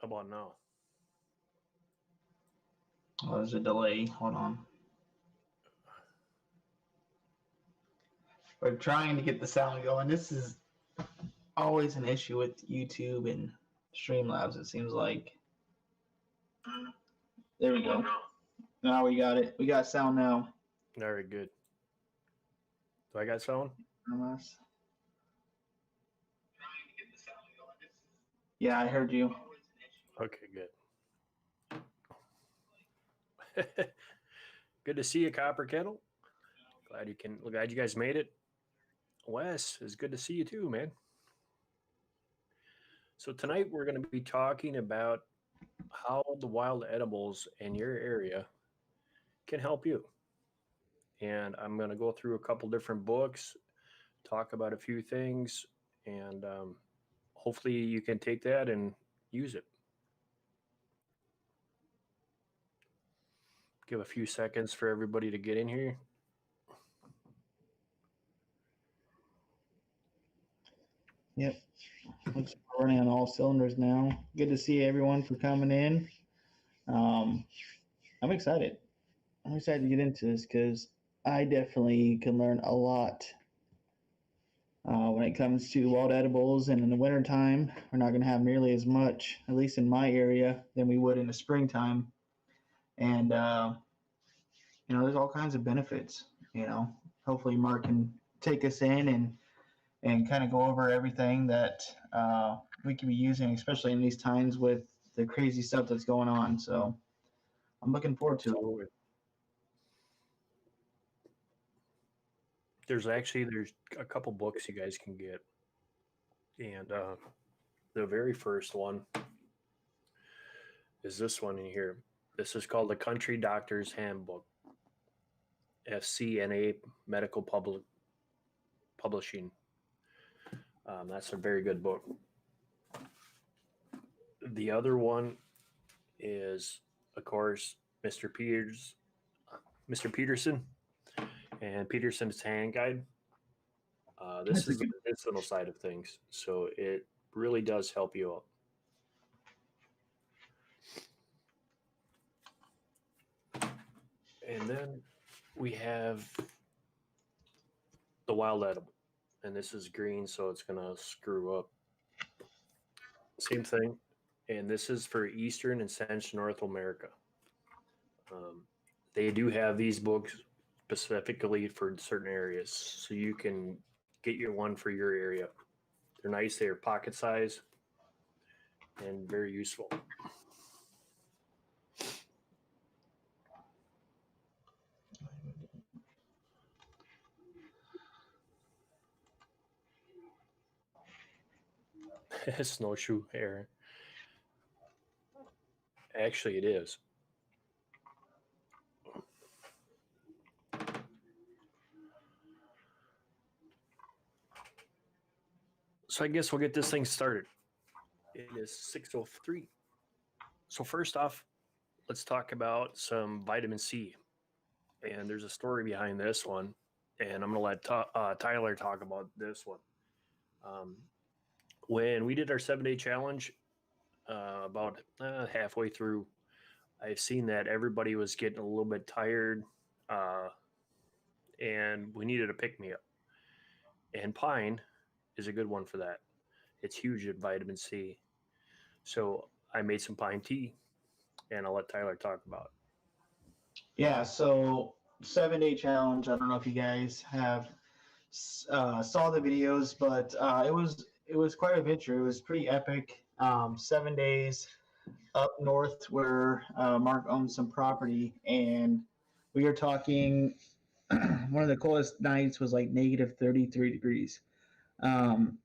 about now? Oh, there's a delay. Hold on. We're trying to get the sound going. This is always an issue with YouTube and Streamlabs, it seems like. There we go. Now we got it. We got sound now. Very good. Do I got sound? Yeah, I heard you. Okay, good. Good to see you, Copper Kettle. Glad you guys made it. Wes, it's good to see you too, man. So tonight we're going to be talking about how the wild edibles in your area can help you. And I'm going to go through a couple different books, talk about a few things, and hopefully you can take that and use it. Give a few seconds for everybody to get in here. Yep. Looks like we're running on all cylinders now. Good to see everyone for coming in. I'm excited. I'm excited to get into this because I definitely can learn a lot when it comes to wild edibles. And in the wintertime, we're not going to have nearly as much, at least in my area, than we would in the springtime. And, there's all kinds of benefits, Hopefully Mark can take us in and kind of go over everything that we can be using, especially in these times with the crazy stuff that's going on. So I'm looking forward to it. There's a couple books you guys can get. And the very first one is this one in here. This is called The Country Doctor's Handbook, FCNA Medical Publishing. That's a very good book. The other one is, of course, Mr. Peterson and Peterson's Hand Guide. This is the medicinal side of things, so it really does help you out. And then we have the wild edible. And this is green, so it's going to screw up. Same thing. And this is for Eastern and Central North America. They do have these books specifically for certain areas, so you can get your one for your area. They're nice. They're pocket size and very useful. Snowshoe hair. Actually, it is. So I guess we'll get this thing started. It is 6:03. So first off, let's talk about some vitamin C. And there's a story behind this one. And I'm going to let Tyler talk about this one. When we did our 7-day challenge, about halfway through, I've seen that everybody was getting a little bit tired, and we needed a pick-me-up. And pine is a good one for that. It's huge in vitamin C. So I made some pine tea, and I'll let Tyler talk about it. Yeah, so 7-day challenge. I don't know if you guys have saw the videos, but it was quite an adventure. It was pretty epic. 7 days up north where Mark owns some property, and we are talking one of the coldest nights was like negative 33 degrees. And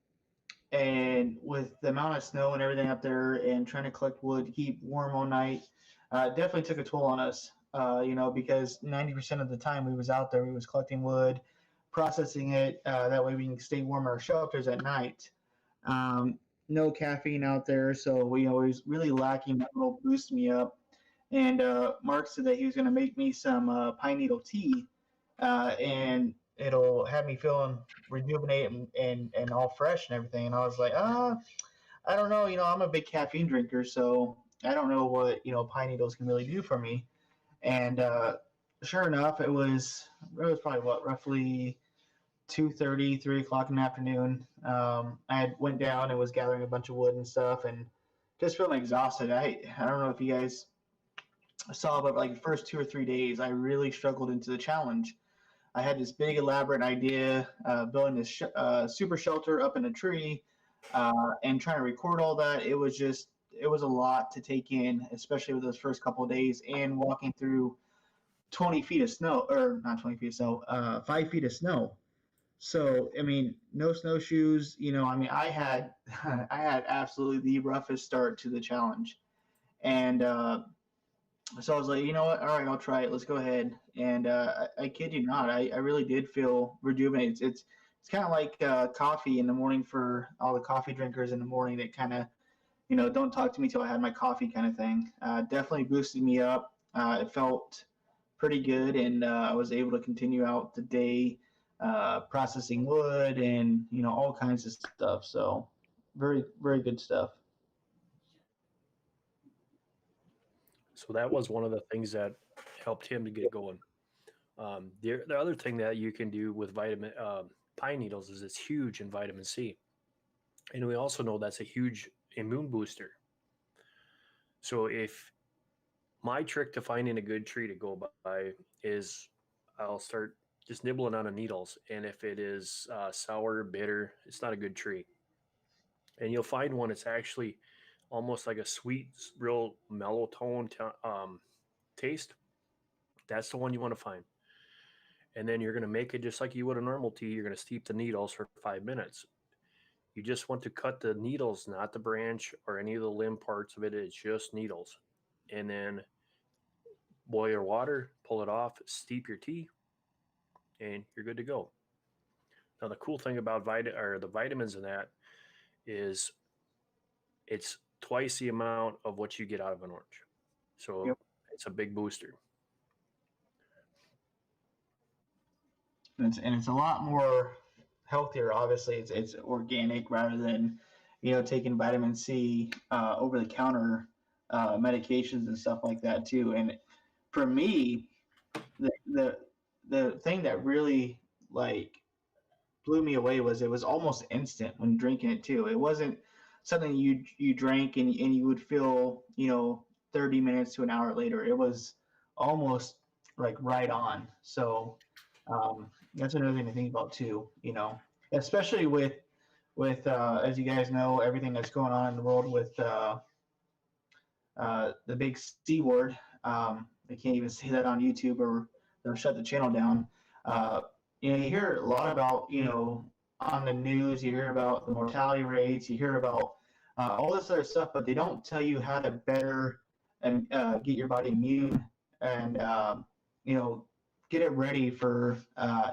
with the amount of snow and everything up there and trying to collect wood to keep warm all night, definitely took a toll on us, because 90% of the time we was out there, we was collecting wood, processing it, that way we can stay warm in our shelters at night. No caffeine out there, so we always really lacking that little boost me up. And Mark said that he was going to make me some pine needle tea, and it'll have me feeling rejuvenated and all fresh and everything. And I was like, I don't know. I'm a big caffeine drinker, so I don't know what pine needles can really do for me. And sure enough, it was probably what, roughly 2:30, 3 o'clock in the afternoon. I had went down and was gathering a bunch of wood and stuff, and just feeling exhausted. I don't know if you guys saw, but like the first 2 or 3 days, I really struggled into the challenge. I had this big elaborate idea, building this super shelter up in a tree, and trying to record all that. It was a lot to take in, especially with those first couple of days, and walking through 20 feet of snow, or not 20 feet of snow, 5 feet of snow. So I mean, no snowshoes. I mean, I had I had absolutely the roughest start to the challenge, and so I was like, you know what? All right, I'll try it. Let's go ahead. And I kid you not, I really did feel rejuvenated. It's kind of like coffee in the morning for all the coffee drinkers in the morning that kind of don't talk to me till I had my coffee kind of thing. Definitely boosted me up. It felt pretty good, and I was able to continue out the day processing wood and all kinds of stuff. So very very good stuff. So that was one of the things that helped him to get going. The other thing that you can do with vitamin pine needles is it's huge in vitamin C, and we also know that's a huge immune booster. So if my trick to finding a good tree to go by is I'll start just nibbling on the needles, and if it is sour, bitter, it's not a good tree. And you'll find one that's actually almost like a sweet, real mellow tone taste. That's the one you want to find. And then you're going to make it just like you would a normal tea. You're going to steep the needles for 5 minutes. You just want to cut the needles, not the branch or any of the limb parts of it. It's just needles. And then boil your water, pull it off, steep your tea, and you're good to go. Now the cool thing about the vitamins in that is it's twice the amount of what you get out of an orange. So Yep. it's a big booster. And it's a lot more healthier. Obviously, it's organic rather than taking vitamin C over the counter medications and stuff like that too. And for me, the the the thing that really like blew me away was it was almost instant when drinking it too. It wasn't something you drank and you would feel 30 minutes to an hour later. It was almost like right on. So that's another thing to think about too. Especially with as you guys know, everything that's going on in the world with the big C word. They can't even say that on YouTube or they'll shut the channel down. Uh, you hear a lot about, on the news, you hear about the mortality rates, you hear about all this other stuff, but they don't tell you how to better and get your body immune and, you know, get it ready for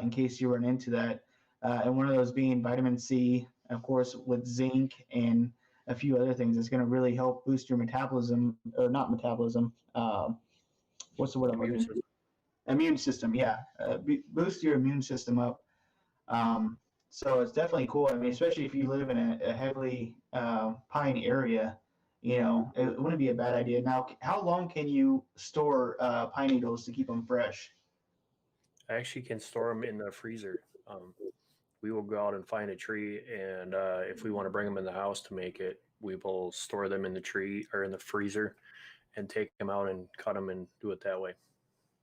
in case you run into that. And one of those being vitamin C, of course, with zinc and a few other things. It's going to really help boost your metabolism, or not metabolism. What's the word I'm Immune looking for? system. Immune system. Yeah, boost your immune system up. Um, so it's definitely cool. I mean, especially if you live in a heavily pine area, it wouldn't be a bad idea. Now, how long can you store pine needles to keep them fresh? I actually can store them in the freezer. We will go out and find a tree, and if we want to bring them in the house to make it, we will store them in the tree or in the freezer and take them out and cut them and do it that way.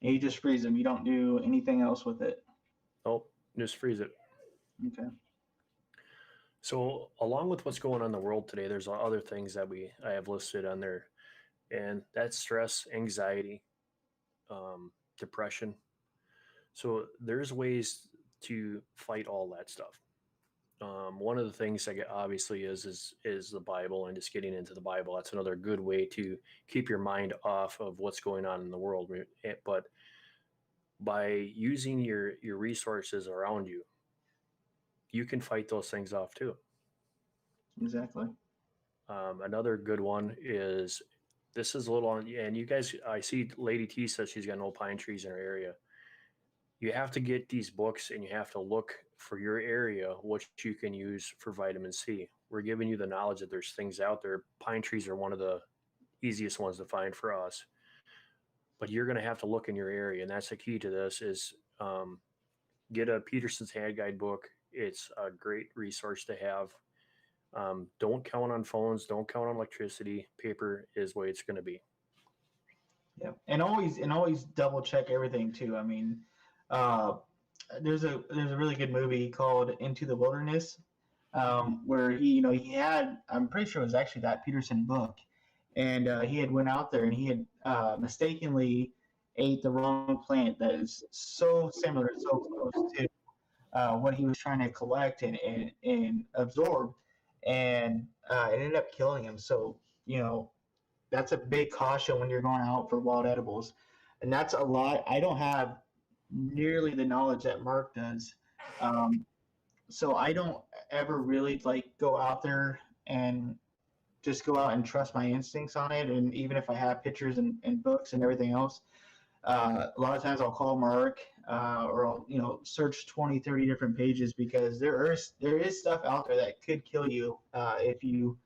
And you just freeze them. You don't do anything else with it. Oh, just freeze it. Okay. So, along with what's going on in the world today, there's other things that I have listed on there, and that's stress, anxiety, depression. So, there's ways to fight all that stuff. One of the things that obviously is the Bible and just getting into the Bible. That's another good way to keep your mind off of what's going on in the world. But by using your resources around you, you can fight those things off too. Exactly. Another good one is this is a little on, and you guys, I see Lady T says she's got no pine trees in her area. You have to get these books and you have to look for your area what you can use for vitamin C. we're giving you the knowledge that there's things out there. Pine trees are one of the easiest ones to find for us, but you're going to have to look in your area, and that's the key to this. Is get a Peterson's Hand Guide book. It's a great resource to have. Don't count on phones. Don't count on electricity. Paper is the way it's going to be. Yeah, and always double check everything too. I mean, there's a really good movie called Into the Wilderness, where he had, I'm pretty sure it was actually that Peterson book, and he had went out there and he had mistakenly ate the wrong plant that is so similar, so close to what he was trying to collect and absorb, and it ended up killing him. So that's a big caution when you're going out for wild edibles, and that's a lot. I don't have nearly the knowledge that Mark does, so I don't ever really go out there and just go out and trust my instincts on it. And even if I have pictures and books and everything else, a lot of times I'll call Mark, or I'll search 20, 30 different pages, because there is stuff out there that could kill you if you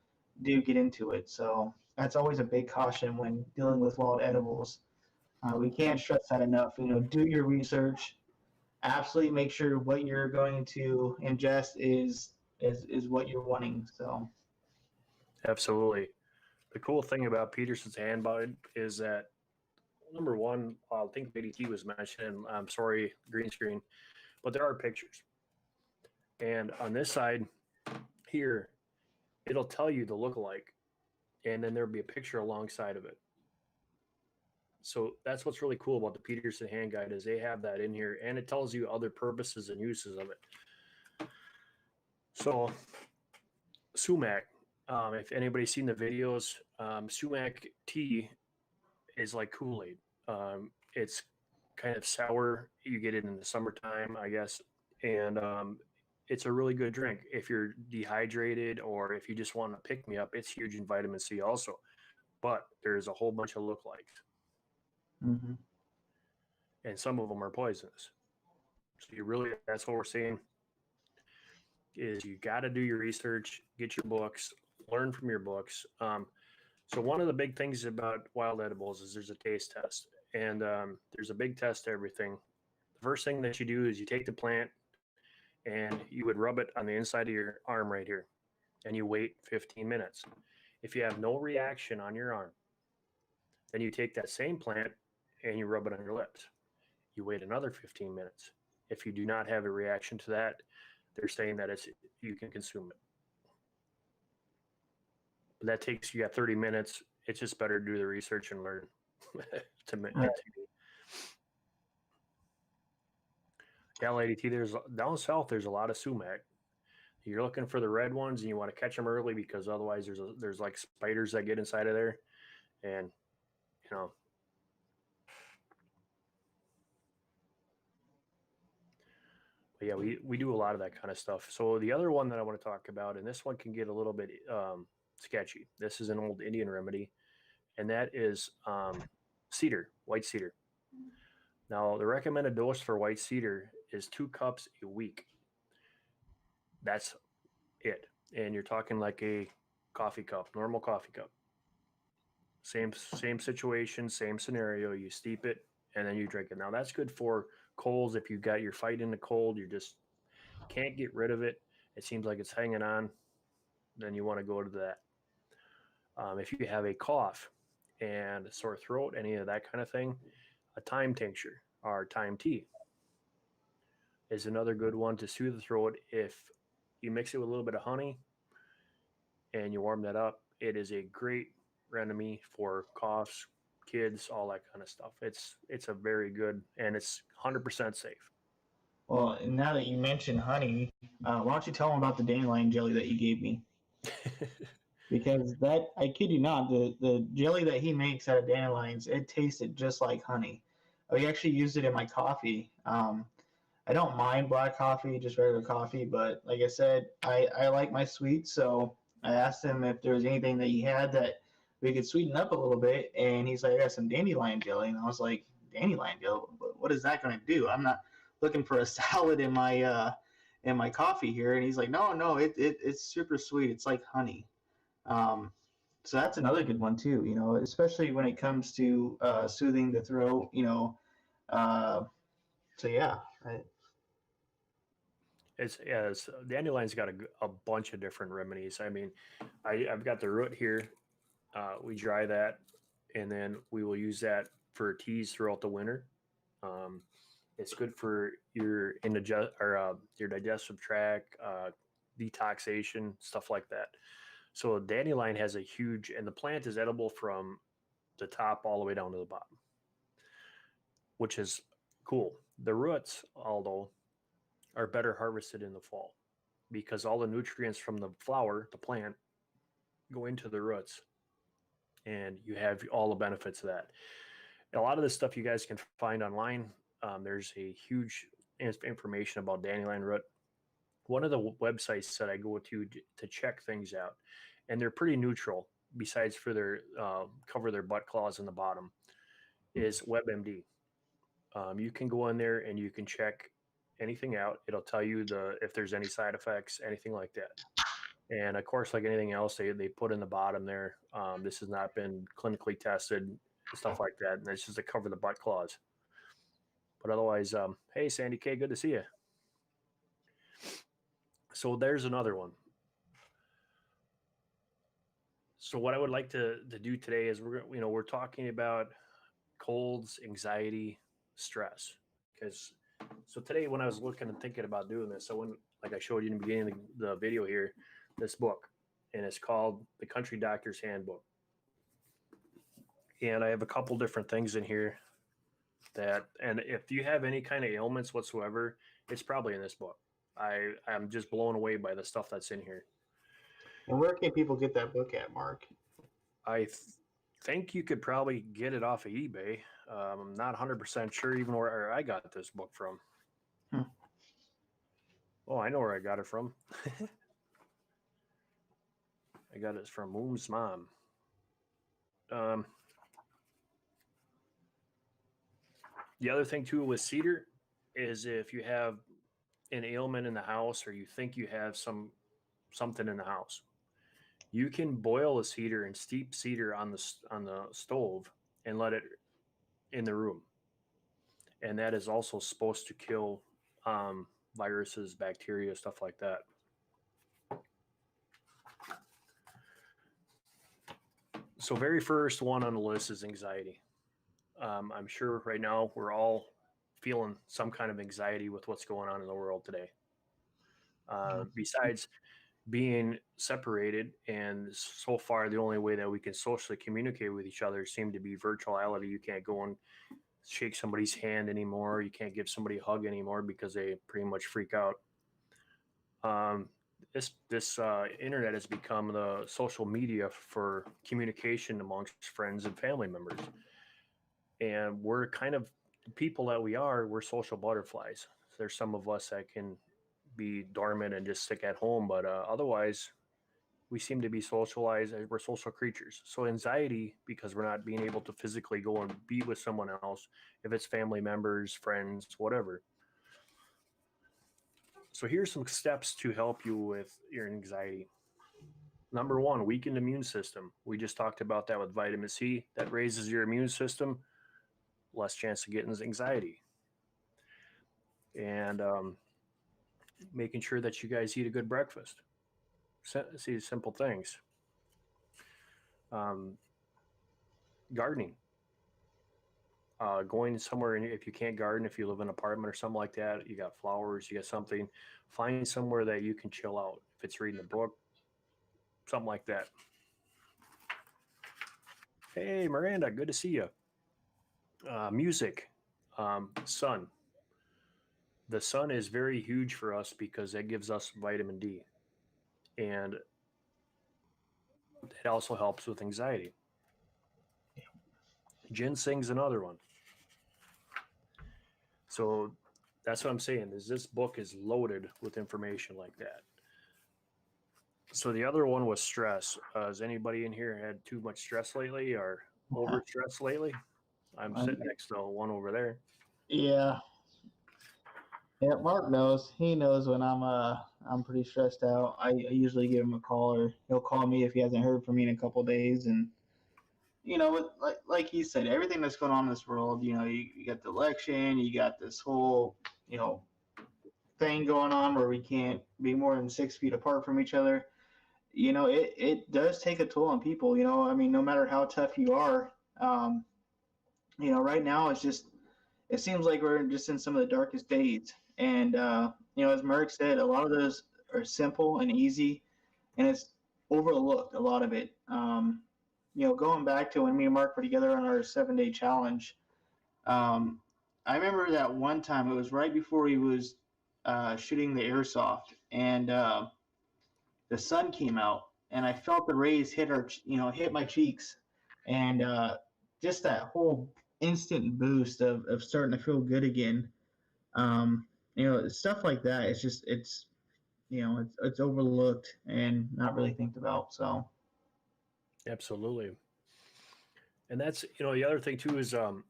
do get into it. So that's always a big caution when dealing with wild edibles. We can't stress that enough. Do your research. Absolutely make sure what you're going to ingest is what you're wanting. So Absolutely. The cool thing about Peterson's Hand Guide is that, number one, I think ADT was mentioned. I'm sorry, green screen, but there are pictures. And on this side here, it'll tell you the lookalike, and then there'll be a picture alongside of it. So that's what's really cool about the Peterson Hand Guide, is they have that in here, and it tells you other purposes and uses of it. So sumac, if anybody's seen the videos, sumac tea is like Kool-Aid. It's kind of sour. You get it in the summertime, I guess, and it's a really good drink if you're dehydrated or if you just want to pick me up. It's huge in vitamin C also, but there's a whole bunch of lookalikes. Mm-hmm. And some of them are poisonous. So that's what we're saying, is you got to do your research, get your books, learn from your books. So one of the big things about wild edibles is there's a taste test, and there's a big test to everything. The first thing that you do is you take the plant and you would rub it on the inside of your arm right here, and you wait 15 minutes. If you have no reaction on your arm, then you take that same plant and you rub it on your lips. You wait another 15 minutes. If you do not have a reaction to that, they're saying that you can consume it. But that takes, you got 30 minutes. It's just better to do the research and learn. Yeah, Lady T, down south, there's a lot of sumac. You're looking for the red ones, and you want to catch them early, because otherwise there's like spiders that get inside of there, and But yeah, we do a lot of that kind of stuff. So the other one that I want to talk about, and this one can get a little bit sketchy. This is an old Indian remedy, and that is cedar, white cedar. Now, the recommended dose for white cedar is 2 cups a week. That's it. And you're talking like a coffee cup, normal coffee cup. Same situation, same scenario. You steep it and then you drink it. Now, that's good for colds. If you're fighting the cold, you just can't get rid of it. It seems like it's hanging on. Then you want to go to that. If you have a cough and a sore throat, any of that kind of thing, a thyme tincture or thyme tea is another good one to soothe the throat. If you mix it with a little bit of honey and you warm that up, it is a great remedy for coughs, kids, all that kind of stuff. It's a very good, and it's 100% safe. Well, now that you mentioned honey, why don't you tell them about the dandelion jelly that you gave me? Because that, I kid you not, the jelly that he makes out of dandelions, it tasted just like honey. We actually used it in my coffee. I don't mind black coffee, just regular coffee, but like I said, I like my sweet, so I asked him if there was anything that he had that we could sweeten up a little bit, and he's like, I got some dandelion jelly, and I was like, dandelion jelly? What is that going to do? I'm not looking for a salad in my in my coffee here. And he's like, no, it's super sweet. It's like honey. So that's another good one too, especially when it comes to soothing the throat. So yeah, It's Dandelion's got a bunch of different remedies. I mean, I've got the root here. We dry that, and then we will use that for teas throughout the winter. Um, it's good for your digestive tract, detoxation, stuff like that. So dandelion has a huge, and the plant is edible from the top all the way down to the bottom, which is cool. The roots, although, are better harvested in the fall because all the nutrients from the flower, the plant, go into the roots, and you have all the benefits of that. A lot of this stuff you guys can find online. There's a huge information about dandelion root. One of the websites that I go to check things out, and they're pretty neutral. Besides for their cover their butt claws in the bottom, is WebMD. You can go in there and you can check anything out. It'll tell you if there's any side effects, anything like that. And of course, like anything else, they put in the bottom there. This has not been clinically tested, stuff like that. And it's just to cover the butt claws. But otherwise, hey, Sandy K, good to see you. So there's another one. So what I would like to do today is we're talking about colds, anxiety, stress. Because so today when I was looking and thinking about doing this, so when like I showed you in the beginning of the video here, this book, and it's called The Country Doctor's Handbook. And I have a couple different things in here and if you have any kind of ailments whatsoever, it's probably in this book. I'm just blown away by the stuff that's in here. And where can people get that book at, Mark? I think you could probably get it off of eBay. I'm not 100% sure even where I got this book from. Oh, I know where I got it from. I got it from Moom's mom. The other thing too with cedar is if you have an ailment in the house or you think you have something in the house, you can boil a cedar and steep cedar on the stove and let it in the room, and that is also supposed to kill viruses, bacteria, stuff like that. So very first one on the list is anxiety. I'm sure right now we're all feeling some kind of anxiety with what's going on in the world today. Besides being separated, and so far the only way that we can socially communicate with each other seem to be virtuality. You can't go and shake somebody's hand anymore. You can't give somebody a hug anymore because they pretty much freak out. This internet has become the social media for communication amongst friends and family members. And we're kind of people that we're social butterflies. There's some of us that can be dormant and just stick at home, but otherwise we seem to be socialized. We're social creatures. So anxiety, because we're not being able to physically go and be with someone else, if it's family members, friends, whatever. So here's some steps to help you with your anxiety. Number one, weakened immune system. We just talked about that with vitamin C. That raises your immune system, less chance of getting anxiety. And making sure that you guys eat a good breakfast. See simple things. Gardening. Going somewhere, and if you can't garden, if you live in an apartment or something like that, you got flowers, you got something, find somewhere that you can chill out. If it's reading a book, something like that. Hey, Miranda, good to see you. Music, sun. The sun is very huge for us because it gives us vitamin D. And it also helps with anxiety. Ginseng's another one. So that's what I'm saying is this book is loaded with information like that. So the other one was stress. Has anybody in here had too much stress lately or over stress lately? I'm sitting next to one over there. Yeah. Yeah, Mark knows. He knows when I'm pretty stressed out. I usually give him a call, or he'll call me if he hasn't heard from me in a couple of days. And like he said, everything that's going on in this world, you got the election, you got this whole thing going on where we can't be more than 6 feet apart from each other. It does take a toll on people. I mean, no matter how tough you are, um, right now it seems like we're just in some of the darkest days. And as Merck said, a lot of those are simple and easy, and it's overlooked, a lot of it. Going back to when me and Mark were together on our 7-day challenge, um, I remember that one time. It was right before he was shooting the airsoft, and the sun came out, and I felt the rays hit my cheeks, and just that whole instant boost of starting to feel good again. Stuff like that. It's overlooked and not really think about. So Absolutely. And that's, the other thing too is, so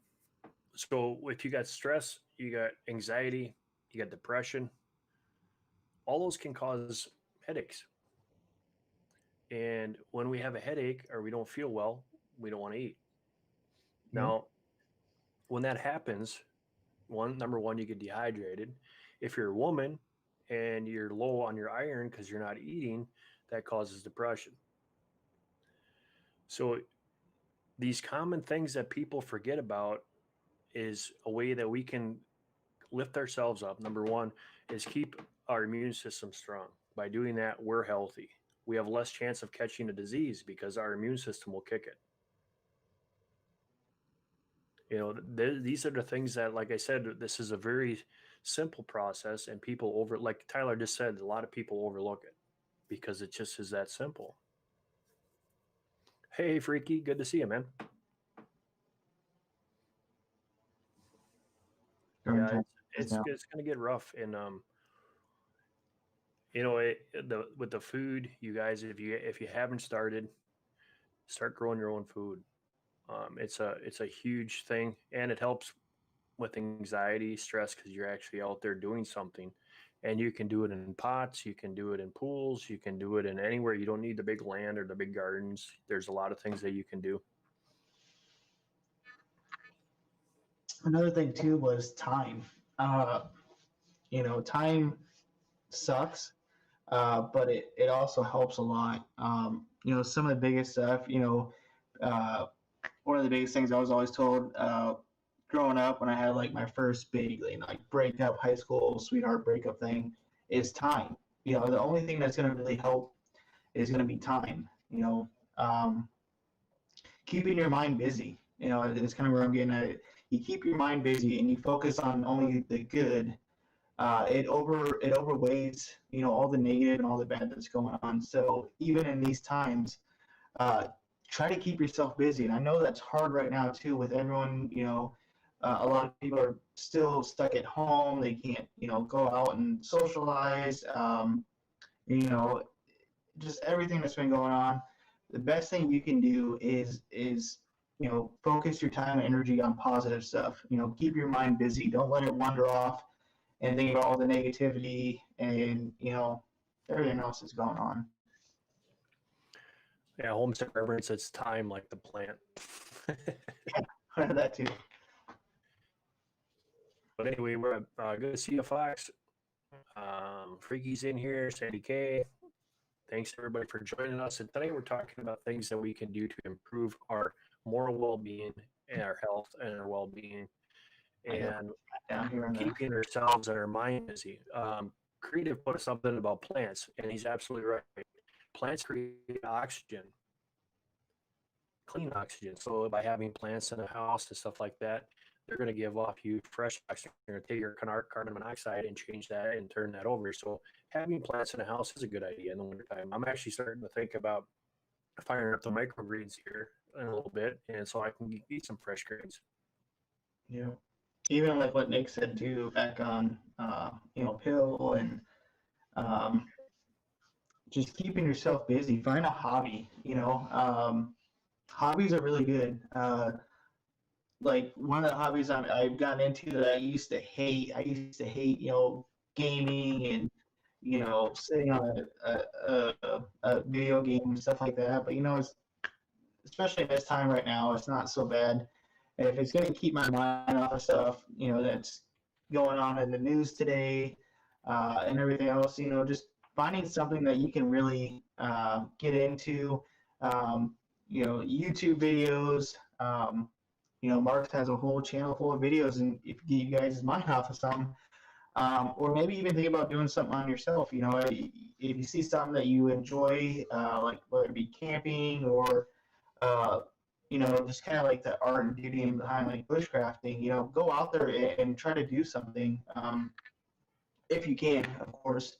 if you got stress, you got anxiety, you got depression, all those can cause headaches. And when we have a headache or we don't feel well, we don't want to eat. yeah, Now, when that happens, number one, you get dehydrated. If you're a woman and you're low on your iron because you're not eating, that causes depression. So these common things that people forget about is a way that we can lift ourselves up. Number one is keep our immune system strong. By doing that, we're healthy. We have less chance of catching a disease because our immune system will kick it. These are the things that, like I said, this is a very simple process, and people like Tyler just said, a lot of people overlook it because it just is that simple. Hey, Freaky, good to see you, man. Yeah, it's going to get rough, and with the food, you guys, if you haven't started, start growing your own food. It's a huge thing, and it helps with anxiety, stress, because you're actually out there doing something, and you can do it in pots, you can do it in pools, you can do it in anywhere. You don't need the big land or the big gardens. There's a lot of things that you can do. Another thing too was time. Time sucks, but it also helps a lot. Some of the biggest stuff. Uh, One of the biggest things I was always told growing up when I had like my first big like breakup, high school sweetheart breakup thing, is time. The only thing that's going to really help is going to be time. Um, Keeping your mind busy. It's kind of where I'm getting at it. You keep your mind busy and you focus on only the good. It overweighs all the negative and all the bad that's going on. So even in these times, uh, try to keep yourself busy. And I know that's hard right now too, with everyone. A lot of people are still stuck at home. They can't go out and socialize. You know, just everything that's been going on. The best thing you can do is focus your time and energy on positive stuff. Keep your mind busy. Don't let it wander off and think about all the negativity and everything else that's going on. Yeah, Homestead reverence its time like the plant. Yeah, that too. But anyway, we're good to see you, Fox. Freaky's in here, Sandy K. Thanks everybody for joining us. And today we're talking about things that we can do to improve our moral well-being and our health and our well-being, and keeping ourselves and our mind busy. Creative put something about plants, and he's absolutely right. Plants create oxygen, clean oxygen. So by having plants in a house and stuff like that, they're going to give off you fresh oxygen. They're going to take your carbon monoxide and change that and turn that over. So having plants in a house is a good idea in the wintertime. I'm actually starting to think about firing up the microgreens here in a little bit, and so I can eat some fresh greens. Yeah. Even like what Nick said too, back on pill and just keeping yourself busy. Find a hobby. Hobbies are really good. like one of the hobbies I've gotten into that I used to hate. I used to hate, gaming and sitting on a video game and stuff like that. But it's especially in this time right now, it's not so bad. And if it's going to keep my mind off of stuff, that's going on in the news today, and everything else, just finding something that you can really get into. YouTube videos. Mark has a whole channel full of videos, and if you get you guys' mind off of something, or maybe even think about doing something on yourself. If you see something that you enjoy, like whether it be camping or uh, just kind of like the art and beauty behind like bushcrafting, go out there and try to do something, if you can, of course,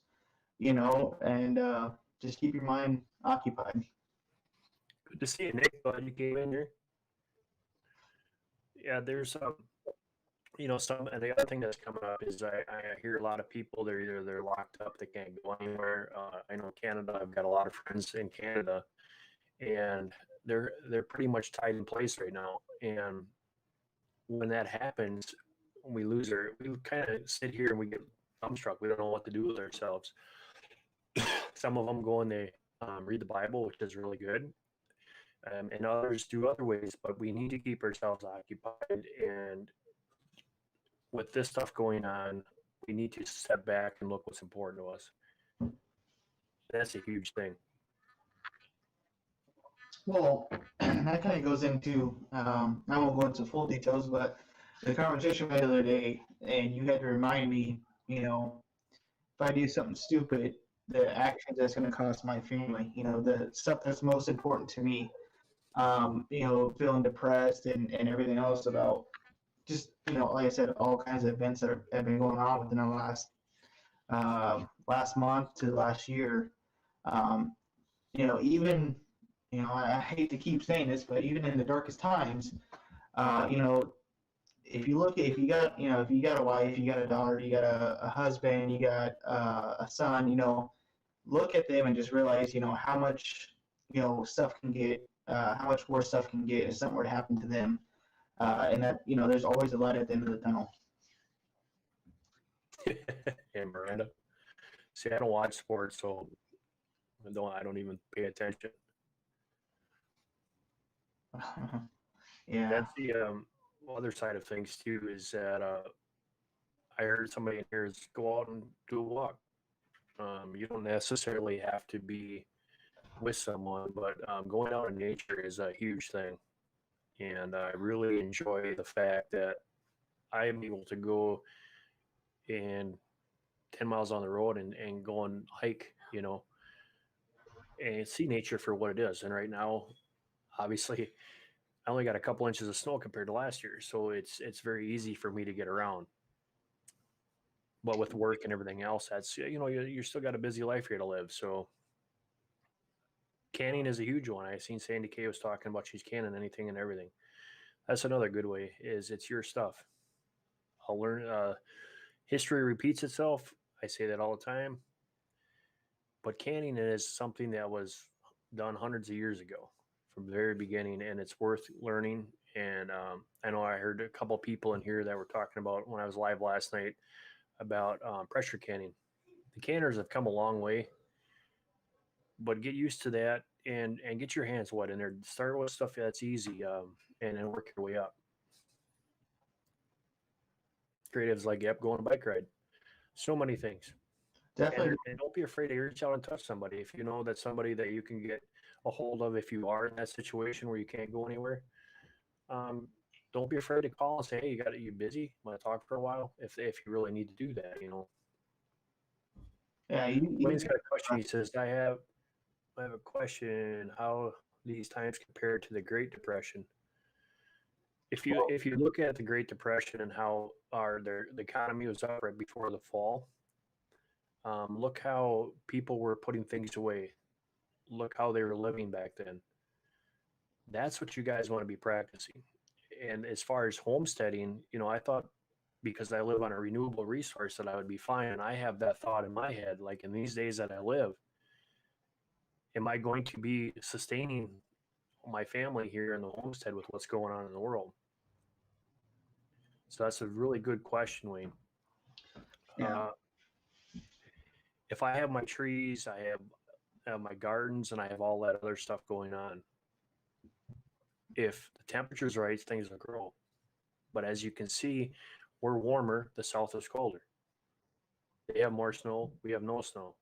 and just keep your mind occupied. Good to see you, Nick. Glad you came in here. Yeah, there's some, and the other thing that's coming up is I hear a lot of people, they're locked up, they can't go anywhere. I know Canada, I've got a lot of friends in Canada, and they're pretty much tied in place right now. And when that happens, we kind of sit here and we get dumbstruck. We don't know what to do with ourselves. Some of them go and they read the Bible, which is really good, and others do other ways. But we need to keep ourselves occupied. And with this stuff going on, we need to step back and look what's important to us. That's a huge thing. Well, that kind of goes into, I won't go into full details, but the conversation we had the other day, and you had to remind me, if I do something stupid, the actions that's going to cost my family, the stuff that's most important to me, feeling depressed and everything else about just, like I said, all kinds of events that have been going on within the last month to last year. Um, even, I hate to keep saying this, but even in the darkest times, you know, if you got, if you got a wife, you got a daughter, you got a husband, you got a son, look at them and just realize, how much, stuff can get, how much worse stuff can get if something were to happen to them. And that, there's always a light at the end of the tunnel. And Miranda, see, I don't watch sports, so I don't even pay attention. Yeah. That's the other side of things too. Is that I heard somebody in here is go out and do a walk. You don't necessarily have to be with someone, but going out in nature is a huge thing. And I really enjoy the fact that I am able to go and 10 miles on the road and go and hike, and see nature for what it is. And right now, obviously, I only got a couple inches of snow compared to last year, so it's very easy for me to get around. But with work and everything else, that's you're still got a busy life here to live. So canning is a huge one. I seen Sandy Kay was talking about she's canning anything and everything. That's another good way. Is it's your stuff. I'll learn. History repeats itself. I say that all the time. But canning is something that was done hundreds of years ago from the very beginning, and it's worth learning. And I know I heard a couple of people in here that were talking about when I was live last night about pressure canning. The canners have come a long way, but get used to that and get your hands wet in there. Start with stuff that's easy, and then work your way up. Creatives like, yep, go on a bike ride. So many things. Definitely. And don't be afraid to reach out and touch somebody. If you know that's somebody that you can get a hold of, if you are in that situation where you can't go anywhere, um, don't be afraid to call and say, "Hey, you busy? Want to talk for a while?" If you really need to do that, Yeah. Wayne's got a question. He says, I have a question. How these times compare to the Great Depression? If you look at the Great Depression and how the economy was up right before the fall, look how people were putting things away. Look how they were living back then. That's what you guys want to be practicing. And as far as homesteading, I thought because I live on a renewable resource that I would be fine. And I have that thought in my head, like in these days that I live, am I going to be sustaining my family here in the homestead with what's going on in the world? So that's a really good question, Wayne. Yeah. If I have my trees, have my gardens, and I have all that other stuff going on, if the temperature's right, things will grow. But as you can see, we're warmer, the south is colder. They have more snow, we have no snow.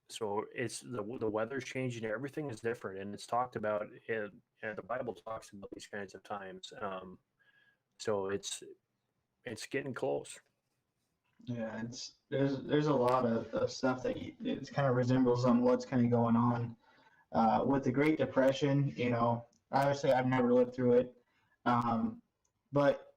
So it's the weather's changing, everything is different, and it's talked about, and the Bible talks about these kinds of times. So it's getting close. Yeah, it's there's a lot of stuff that it kind of resembles on what's kind of going on with the Great Depression. Obviously I've never lived through it, but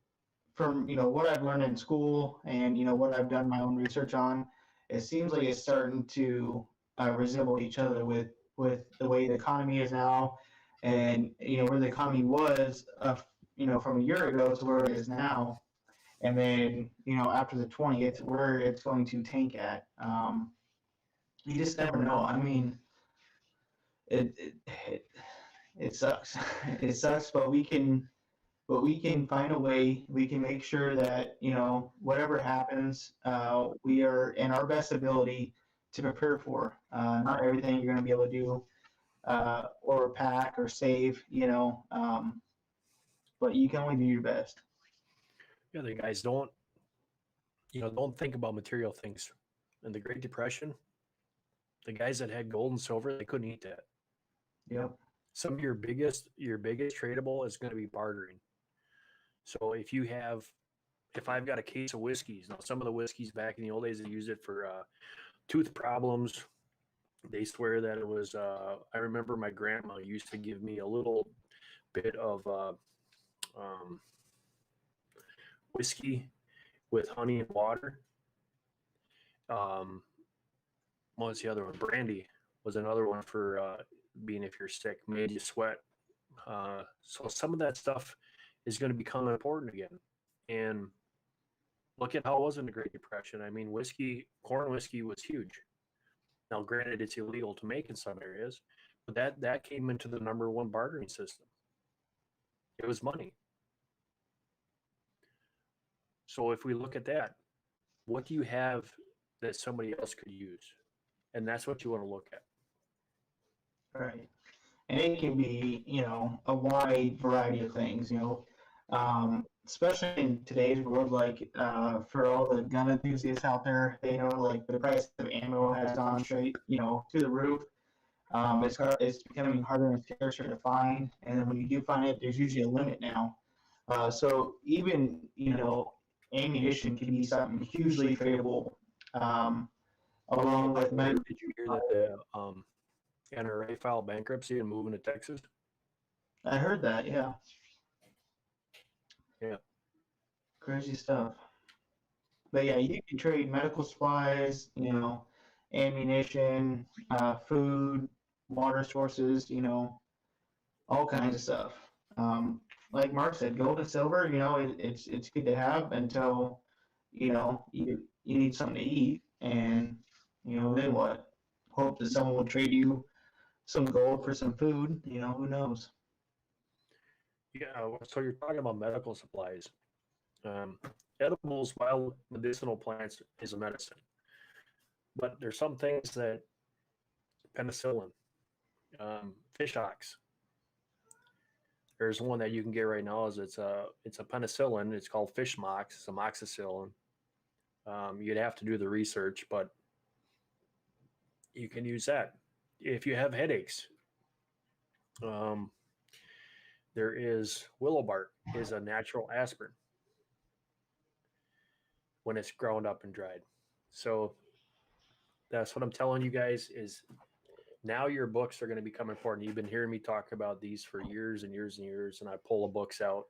from what I've learned in school and what I've done my own research on, it seems like it's starting to resemble each other with the way the economy is now, and where the economy was from a year ago to where it is now, and then after the 20th where it's going to tank at. You just never know. I mean, it it, it, it sucks. It sucks, but we can find a way. We can make sure that whatever happens, we are in our best ability to prepare for. Not everything you're going to be able to do or pack or save, but you can only do your best. Yeah, the guys don't think about material things. In the Great Depression, the guys that had gold and silver, they couldn't eat that. Yep. Some of your biggest tradable is going to be bartering. So if I've got a case of whiskeys, now some of the whiskeys back in the old days they used it for tooth problems. They swear that it was. I remember my grandma used to give me a little bit of um, whiskey with honey and water. Um, what was the other one? Brandy was another one for being if you're sick, made you sweat. So some of that stuff is going to become important again. And look at how it was in the Great Depression. I mean, corn whiskey was huge. Now, granted, it's illegal to make in some areas, but that came into the number one bartering system. It was money. So if we look at that, what do you have that somebody else could use? And that's what you want to look at. Right. And it can be a wide variety of things. Especially in today's world, like for all the gun enthusiasts out there, they know like the price of ammo has gone straight to the roof. It's becoming harder and scarcer to find, and then when you do find it, there's usually a limit now. So even ammunition can be something hugely tradable, um, along with Did you hear that the NRA filed bankruptcy and moving to Texas? I heard that, yeah. Yeah. Crazy stuff. But yeah, you can trade medical supplies, ammunition, food, water sources, all kinds of stuff. Like Mark said, gold and silver, it's good to have until you need something to eat, and then what? Hope that someone will trade you some gold for some food. Who knows? Yeah. So you're talking about medical supplies. Um, Edibles, wild medicinal plants, is a medicine, but there's some things that penicillin, fish ox. There's one that you can get right now. It's a penicillin. It's called fish mox. It's amoxicillin. You'd have to do the research, but you can use that if you have headaches. Um, there is willow bark is a natural aspirin when it's ground up and dried. So that's what I'm telling you guys is now your books are going to become important. You've been hearing me talk about these for years and years and years, and I pull the books out.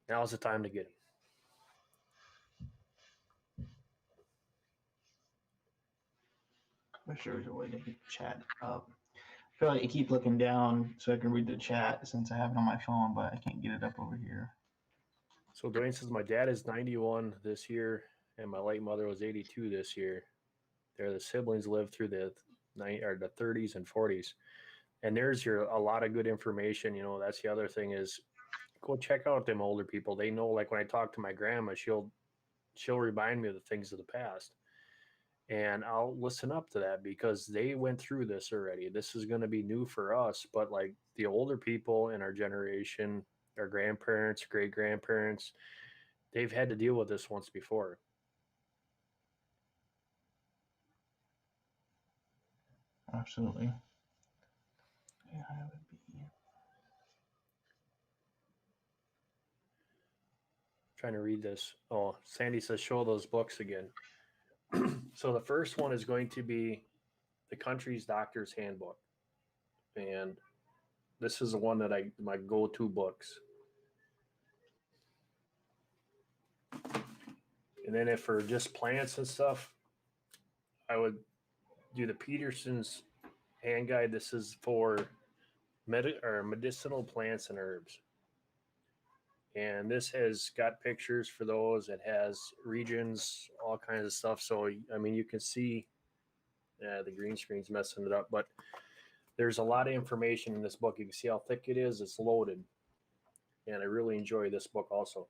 Now's the time to get them. I'm sure there's a way to get the chat up. I feel like I keep looking down so I can read the chat since I have it on my phone, but I can't get it up over here. So Dwayne says my dad is 91 this year, and my late mother was 82 this year. They're the siblings lived through the 30s and 40s, and there's a lot of good information. That's the other thing is go check out them older people. They know, like when I talk to my grandma, she'll remind me of the things of the past. And I'll listen up to that because they went through this already. This is going to be new for us, but like the older people in our generation, our grandparents, great grandparents, they've had to deal with this once before. Absolutely. Yeah, I would be. Trying to read this. Oh, Sandy says, show those books again. So the first one is going to be the country's doctor's handbook. And this is the one that my go-to books. And then if for just plants and stuff, I would do the Peterson's hand guide. This is for medicinal plants and herbs. And this has got pictures for those. It has regions, all kinds of stuff. So, I mean, you can see the green screen's messing it up, but there's a lot of information in this book. You can see how thick it is. It's loaded. And I really enjoy this book also.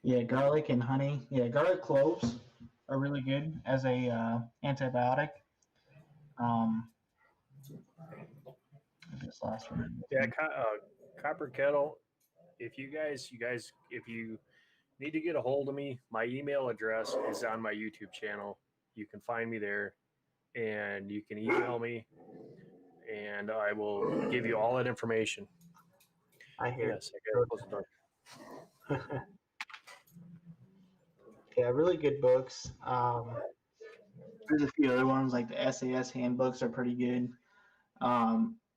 Yeah, garlic and honey. Yeah, garlic cloves are really good as a antibiotic. This last one. Yeah, Copper Kettle. If you guys, if you need to get a hold of me, my email address is on my YouTube channel. You can find me there, and you can email me, and I will give you all that information. I hear. Yes, I got to close the door. Yeah, really good books. There's a few other ones like the SAS handbooks are pretty good.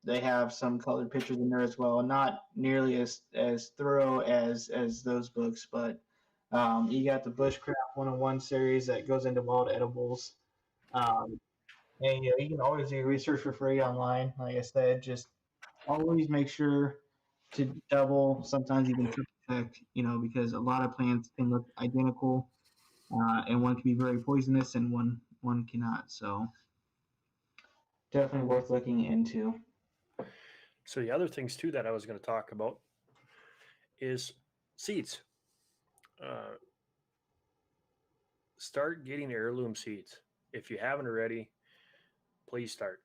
They have some colored pictures in there as well. Not nearly as thorough as those books, but you got the Bushcraft 101 series that goes into wild edibles. And you can always do research for free online. Like I said, just always make sure to double, sometimes even triple check, because a lot of plants can look identical, and one can be very poisonous and one cannot. So definitely worth looking into. So the other things too that I was going to talk about is seeds. Start getting heirloom seeds. If you haven't already, please start.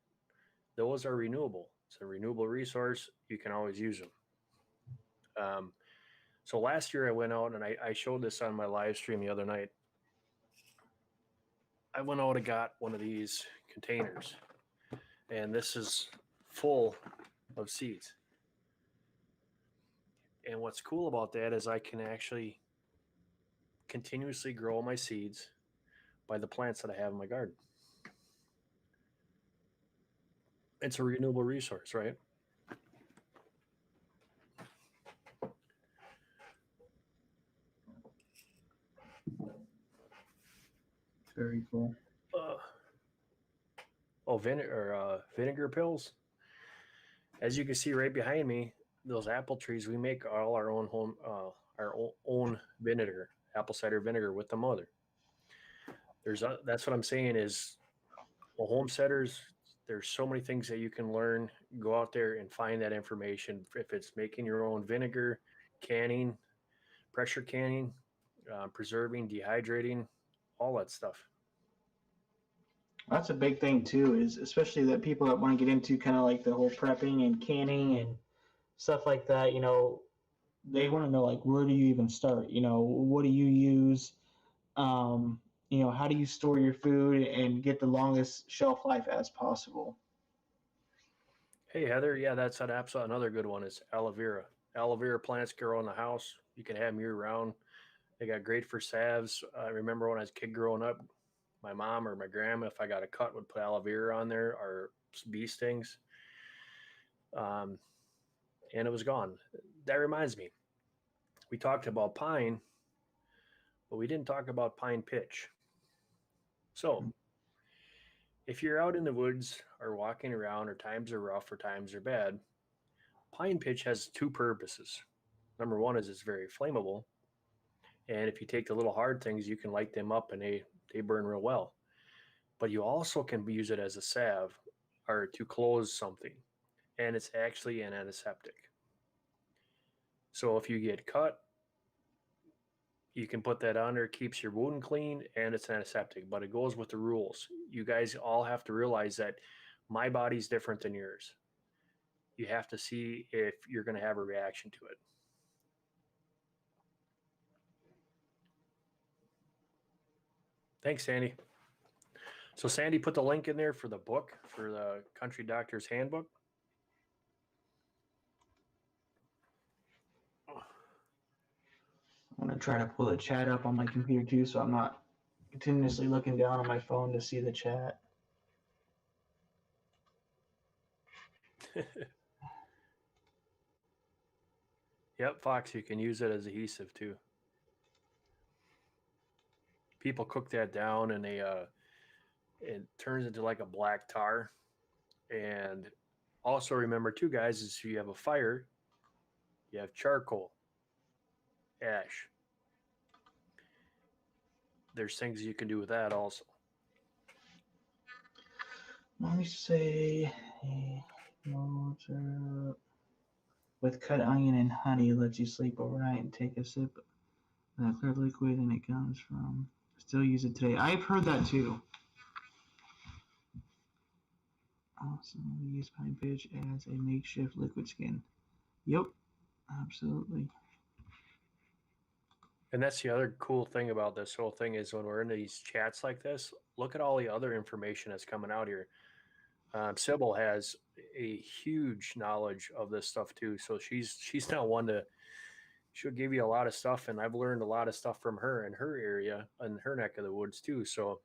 Those are renewable. It's a renewable resource. You can always use them. So last year I went out and I showed this on my live stream the other night. I went out and got one of these containers, and this is full of seeds. And what's cool about that is I can actually continuously grow my seeds by the plants that I have in my garden. It's a renewable resource, right? Very cool. Vinegar pills. As you can see right behind me, those apple trees, we make all our own own vinegar, apple cider vinegar with the mother. That's what I'm saying is, well, homesteaders, there's so many things that you can learn. Go out there and find that information. If it's making your own vinegar, canning, pressure canning, preserving, dehydrating, all that stuff. That's a big thing too, is especially that people that want to get into kind of like the whole prepping and canning and stuff like that, they want to know like where do you even start? What do you use? How do you store your food and get the longest shelf life as possible? Hey Heather, yeah, that's another good one is aloe vera. Aloe vera plants grow in the house. You can have them year round. They got great for salves. I remember when I was a kid growing up, my mom or my grandma, if I got a cut, would put aloe vera on there or bee stings. And it was gone. That reminds me, we talked about pine, but we didn't talk about pine pitch. So if you're out in the woods or walking around or times are rough or times are bad, pine pitch has two purposes. Number one is it's very flammable. And if you take the little hard things, you can light them up and they burn real well. but you also can use it as a salve or to close something, and it's actually an antiseptic. So if you get cut, you can put that on there, keeps your wound clean, and it's antiseptic, but it goes with the rules. You guys all have to realize that my body's different than yours. You have to see if you're going to have a reaction to it. Thanks, Sandy. So Sandy put the link in there for the book, for the Country Doctor's Handbook. I'm gonna try to pull the chat up on my computer too, so I'm not continuously looking down on my phone to see the chat. Yep, Fox, you can use it as adhesive too. People cook that down and it turns into like a black tar. And also remember too, guys, is if you have a fire, you have charcoal, ash. There's things you can do with that also. Let me say, with cut onion and honey, let you sleep overnight and take a sip of that clear liquid, and it comes from. Still use it today. I've heard that too. Also, use pine pitch as a makeshift liquid skin. Yep, absolutely. And that's the other cool thing about this whole thing is when we're in these chats like this, look at all the other information that's coming out here. Sybil has a huge knowledge of this stuff too, so she's not one to. She'll give you a lot of stuff, and I've learned a lot of stuff from her in her area, in her neck of the woods too. So,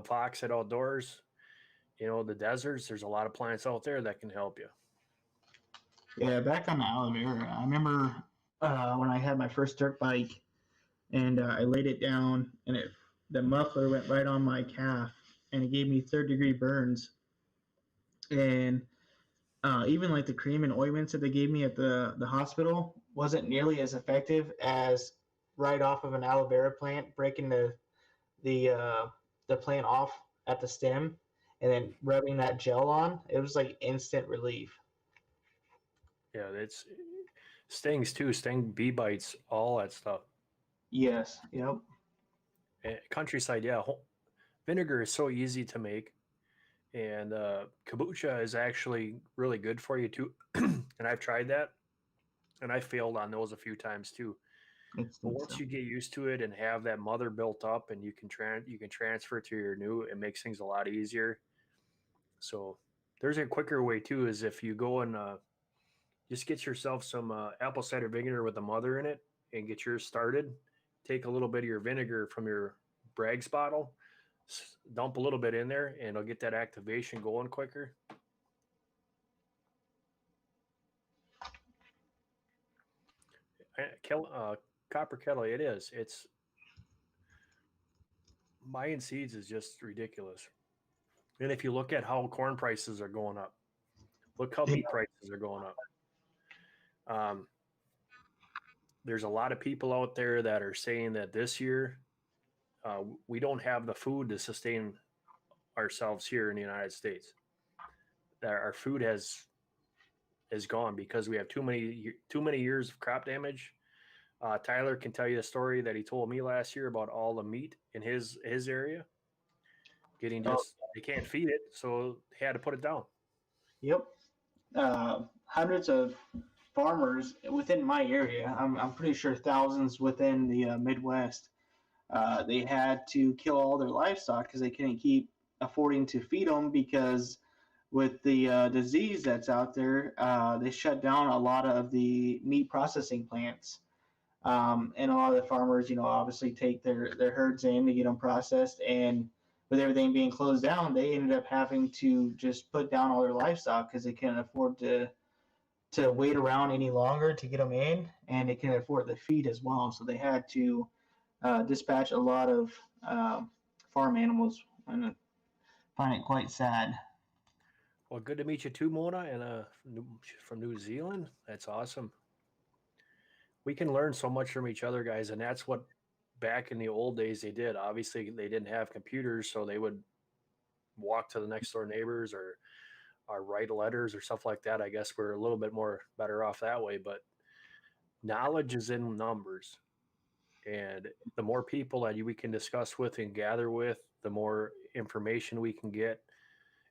Fox at Outdoors, the deserts. There's a lot of plants out there that can help you. Yeah, back on the aloe vera, I remember when I had my first dirt bike, and I laid it down, and the muffler went right on my calf, and it gave me third-degree burns. And even like the cream and ointments that they gave me at the hospital wasn't nearly as effective as right off of an aloe vera plant, breaking the plant off at the stem and then rubbing that gel on. It was like instant relief. Yeah, it's stings too, sting, bee bites, all that stuff. Yes. Yep. And countryside, yeah, vinegar is so easy to make, and kombucha is actually really good for you too. And I've tried that, and I failed on those a few times too. But once you get used to it and have that mother built up, and you can transfer to your new, it makes things a lot easier. So there's a quicker way too, is if you go and just get yourself some apple cider vinegar with a mother in it and get yours started. Take a little bit of your vinegar from your Bragg's bottle, dump a little bit in there, and it'll get that activation going quicker. Copper kettle, it is. It's buying seeds is just ridiculous. And if you look at how corn prices are going up, look how meat prices are going up. There's a lot of people out there that are saying that this year we don't have the food to sustain ourselves here in the United States. That our food has gone because we have too many years of crop damage. Tyler can tell you the story that he told me last year about all the meat in his area getting they can't feed it, so they had to put it down. Yep. Hundreds of farmers within my area, I'm pretty sure thousands within the Midwest, they had to kill all their livestock because they couldn't keep affording to feed them, because with the disease that's out there, they shut down a lot of the meat processing plants. And a lot of the farmers, obviously take their herds in to get them processed. And with everything being closed down, they ended up having to just put down all their livestock because they couldn't afford to wait around any longer to get them in, and they couldn't afford the feed as well. So they had to dispatch a lot of farm animals, and I find it quite sad. Well, good to meet you too, Mona, and from New Zealand. That's awesome. We can learn so much from each other, guys, and that's what back in the old days, they did. Obviously, they didn't have computers, so they would walk to the next door neighbors or write letters or stuff like that. I guess we're a little bit more better off that way, but knowledge is in numbers. And the more people that we can discuss with and gather with, the more information we can get.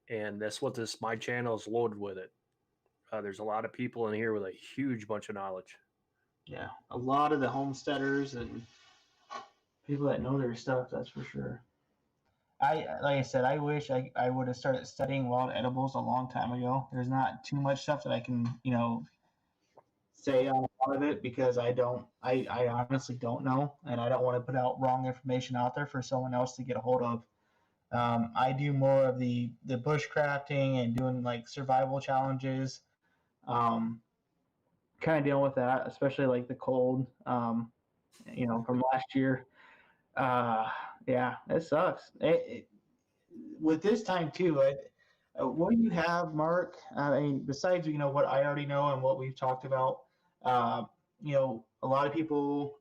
And that's what this my channel is loaded with it. There's a lot of people in here with a huge bunch of knowledge. Yeah, a lot of the homesteaders and people that know their stuff, that's for sure. Like I said, I wish I would have started studying wild edibles a long time ago. There's not too much stuff that I can, say on a lot of it because I honestly don't know, and I don't want to put out wrong information out there for someone else to get a hold of. I do more of the bushcrafting and doing like survival challenges, um, kind of dealing with that, especially like the cold, from last year. Uh, yeah, it sucks. With this time too, what do you have, Mark? I mean, besides what I already know and what we've talked about, a lot of people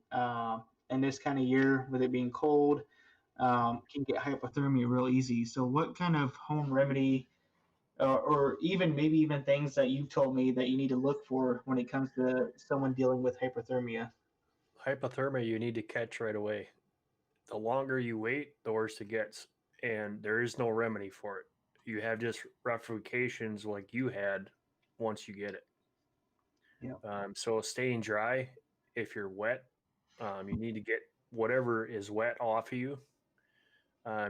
in this kind of year, with it being cold, can get hypothermia real easy. So, what kind of home remedy, or even maybe even things that you've told me that you need to look for when it comes to someone dealing with hypothermia? Hypothermia, you need to catch right away. The longer you wait, the worse it gets. And there is no remedy for it. You have just ramifications like you had once you get it. Yeah. So staying dry, if you're wet, you need to get whatever is wet off of you.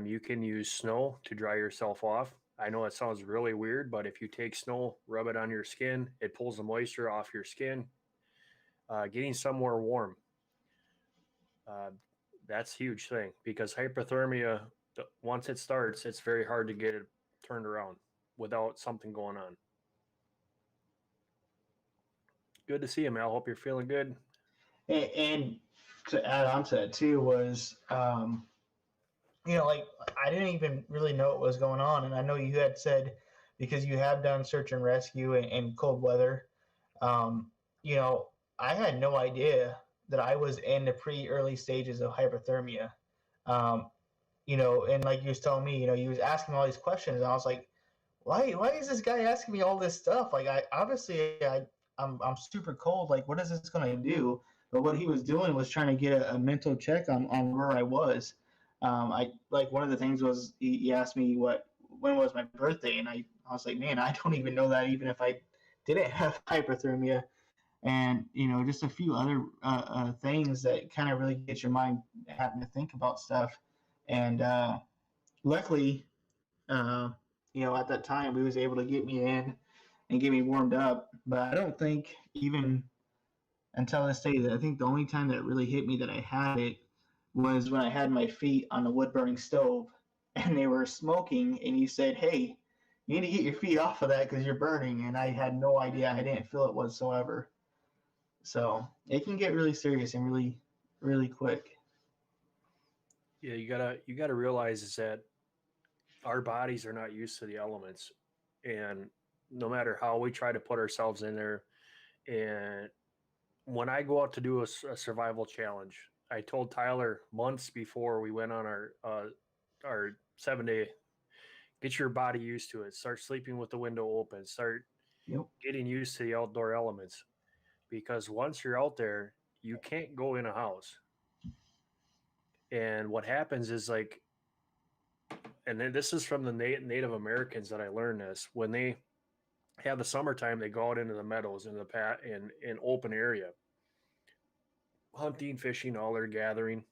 You can use snow to dry yourself off. I know it sounds really weird, but if you take snow, rub it on your skin, it pulls the moisture off your skin. Getting somewhere warm, uh, that's a huge thing because hypothermia, once it starts, it's very hard to get it turned around without something going on. Good to see you, Mel. Hope you're feeling good. And to add on to that too was, like I didn't even really know what was going on, and I know you had said because you have done search and rescue in cold weather. Um, you know, I had no idea that I was in the pretty early stages of hypothermia. Um, and like you was telling me, you was asking all these questions, and I was like, why is this guy asking me all this stuff? Like, I'm super cold. Like, what is this going to do? But what he was doing was trying to get a mental check on where I was. I like one of the things was he asked me when was my birthday, and I was like, man, I don't even know that, even if I didn't have hypothermia, and just a few other things that kind of really get your mind having to think about stuff. And luckily, uh, at that time, we was able to get me in and get me warmed up. But I don't think even until this day, that I think the only time that it really hit me that I had it was when I had my feet on the wood burning stove and they were smoking, and you said, "Hey, you need to get your feet off of that because you're burning." And I had no idea. I didn't feel it whatsoever. So it can get really serious and really, really quick. Yeah, you gotta realize is that our bodies are not used to the elements, and no matter how we try to put ourselves in there, and when I go out to do a survival challenge, I told Tyler months before we went on our 7 day, get your body used to it. Start sleeping with the window open. Start Yep. getting used to the outdoor elements because once you're out there, you can't go in a house. And what happens is like, and then this is from the Native Americans that I learned this when they have the summertime, they go out into the meadows in the in open area, hunting, fishing, all their gathering.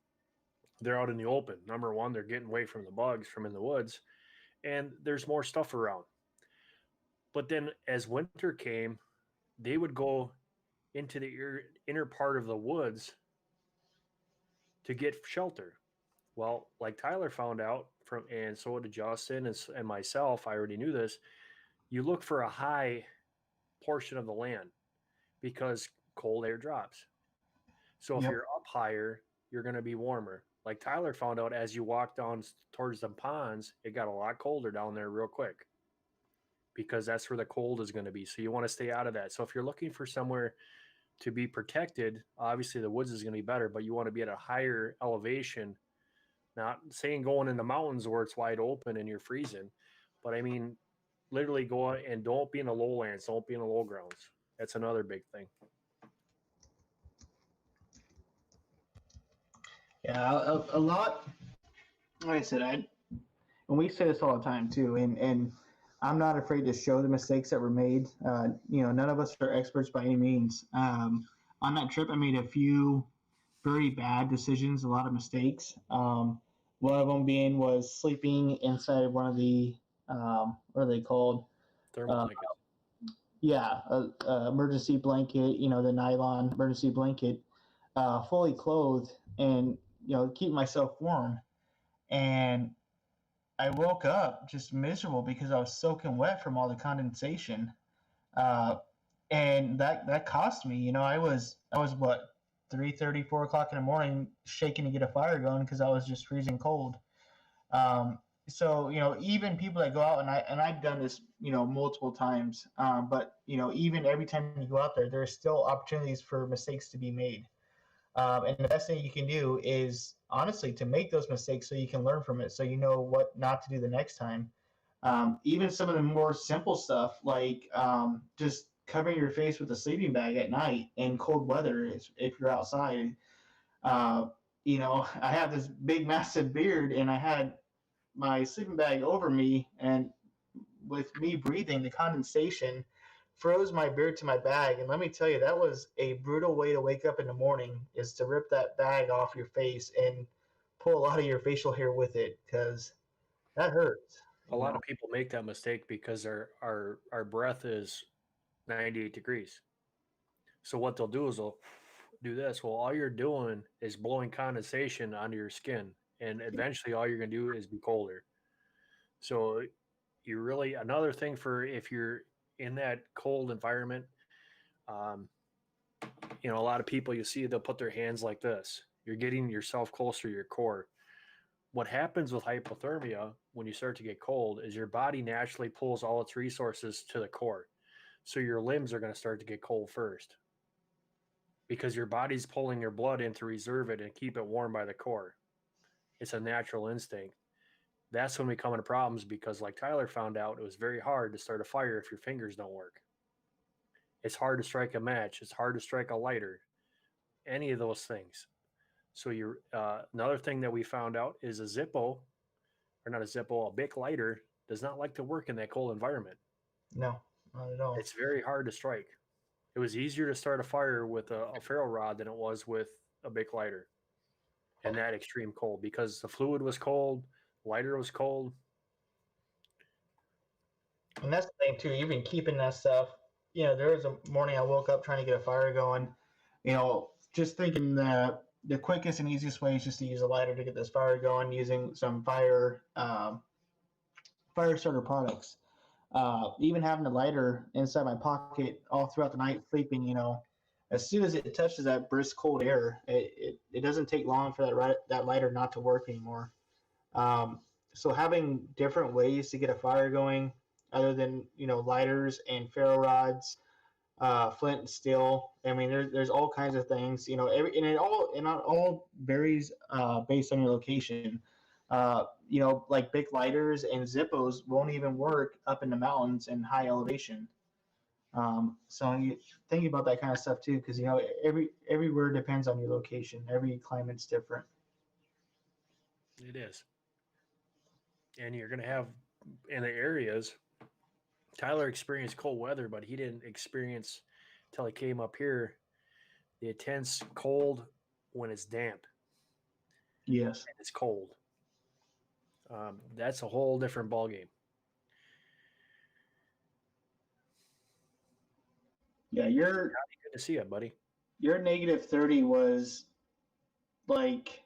They're out in the open. Number one, they're getting away from the bugs from in the woods, and there's more stuff around. But then as winter came, they would go into the inner part of the woods to get shelter. Well, like Tyler found out from, and so did Justin and myself, I already knew this. You look for a high portion of the land because cold air drops. So if Yep. you're up higher, you're going to be warmer. Like Tyler found out as you walk down towards the ponds, it got a lot colder down there real quick because that's where the cold is going to be. So you want to stay out of that. So if you're looking for somewhere to be protected, obviously the woods is going to be better, but you want to be at a higher elevation. Not saying going in the mountains where it's wide open and you're freezing, but I mean, literally go out and don't be in the lowlands, don't be in the low grounds. That's another big thing. Yeah, a lot. Like I said, and we say this all the time too, and I'm not afraid to show the mistakes that were made. None of us are experts by any means. On that trip, I made a few very bad decisions, a lot of mistakes. One of them being was sleeping inside one of the what are they called? Thermal Uh, blankets. yeah, emergency blanket. The nylon emergency blanket, fully clothed, and keep myself warm. And I woke up just miserable because I was soaking wet from all the condensation, uh, and that cost me. I was what 3:30, 4 o'clock in the morning, shaking to get a fire going because I was just freezing cold. So even people that go out, and I've done this multiple times, but even every time you go out there, there's still opportunities for mistakes to be made. And the best thing you can do is honestly to make those mistakes so you can learn from it, so you know what not to do the next time. Even some of the more simple stuff like just covering your face with a sleeping bag at night in cold weather if you're outside. Uh, I have this big, massive beard, and I had my sleeping bag over me, and with me breathing, the condensation froze my beard to my bag. And let me tell you, that was a brutal way to wake up in the morning, is to rip that bag off your face and pull a lot of your facial hair with it, because that hurts. A lot of people make that mistake because our breath is 98 degrees. So what they'll do is they'll do this. Well, all you're doing is blowing condensation onto your skin, and eventually all you're going to do is be colder. So you really, another thing for if you're in that cold environment, um, a lot of people you see they'll put their hands like this. You're getting yourself closer to your core. What happens with hypothermia when you start to get cold is your body naturally pulls all its resources to the core. So your limbs are going to start to get cold first because your body's pulling your blood in to reserve it and keep it warm by the core. It's a natural instinct. That's when we come into problems because, like Tyler found out, it was very hard to start a fire if your fingers don't work. It's hard to strike a match. It's hard to strike a lighter, any of those things. So another thing that we found out is a Zippo, or not a Zippo, a Bic lighter does not like to work in that cold environment. No, not at all. It's very hard to strike. It was easier to start a fire with a ferro rod than it was with a Bic lighter in that extreme cold because the fluid was cold, lighter was cold. And that's the thing too. Even keeping that stuff. There was a morning I woke up trying to get a fire going. Just thinking that the quickest and easiest way is just to use a lighter to get this fire going, using some fire starter products. Even having the lighter inside my pocket all throughout the night, sleeping. As soon as it touches that brisk cold air, it doesn't take long for that lighter not to work anymore. So having different ways to get a fire going, other than lighters and ferro rods, flint and steel. I mean, there's all kinds of things. It all varies based on your location. Like big lighters and Zippos won't even work up in the mountains and high elevation. So you think about that kind of stuff too, because everywhere depends on your location. Every climate's different. It is. And you're going to have in the areas, Tyler experienced cold weather, but he didn't experience until he came up here the intense cold when it's damp. Yes. And it's cold. That's a whole different ballgame. Yeah, good to see you, buddy. Your -30 was like,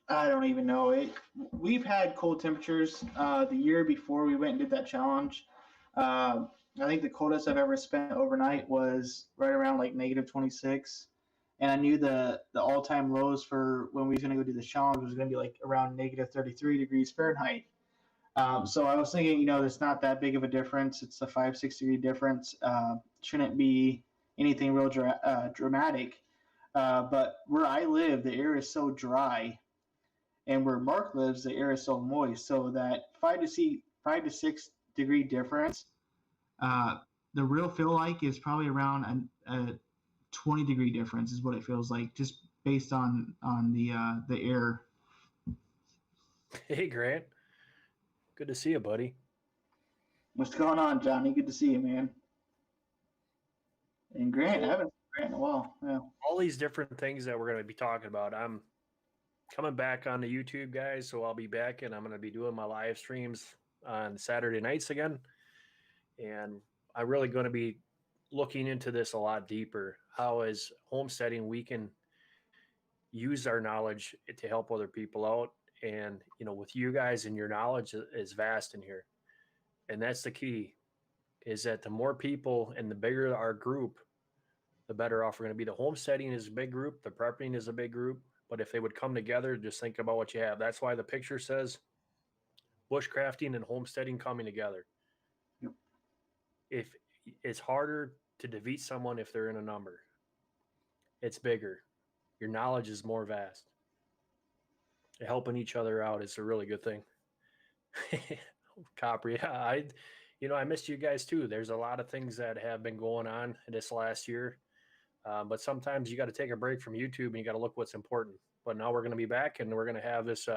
I don't even know it. We've had cold temperatures. The year before we went and did that challenge, I think the coldest I've ever spent overnight was right around like -26. And I knew the all-time lows for when we was going to go do this challenge was going to be like around -33 degrees Fahrenheit. So I was thinking, it's not that big of a difference. It's a 5-6 degree difference. Shouldn't be anything real dramatic. But where I live, the air is so dry, and where Mark lives, the air is so moist. So that 5 to 6 degree difference, uh, the real feel like is probably around a 20-degree difference is what it feels like, just based on the air. Hey, Grant. Good to see you, buddy. What's going on, Johnny? Good to see you, man. And Grant, I So, haven't seen Grant in a while. Yeah. all these different things that we're going to be talking about. I'm coming back on the YouTube, guys, so I'll be back and I'm going to be doing my live streams on Saturday nights again. And I'm really going to be looking into this a lot deeper. How, as homesteading, we can use our knowledge to help other people out. And, with you guys, and your knowledge is vast in here. And that's the key, is that the more people and the bigger our group, the better off we're going to be. The homesteading is a big group. The prepping is a big group. But if they would come together, just think about what you have. That's why the picture says bushcrafting and homesteading coming together. Yep. If it's harder to defeat someone if they're in a number, it's bigger. Your knowledge is more vast. Helping each other out is a really good thing. Copper, yeah, I missed you guys too. There's a lot of things that have been going on this last year, but sometimes you got to take a break from YouTube and you got to look what's important. But now we're going to be back, and we're going to have this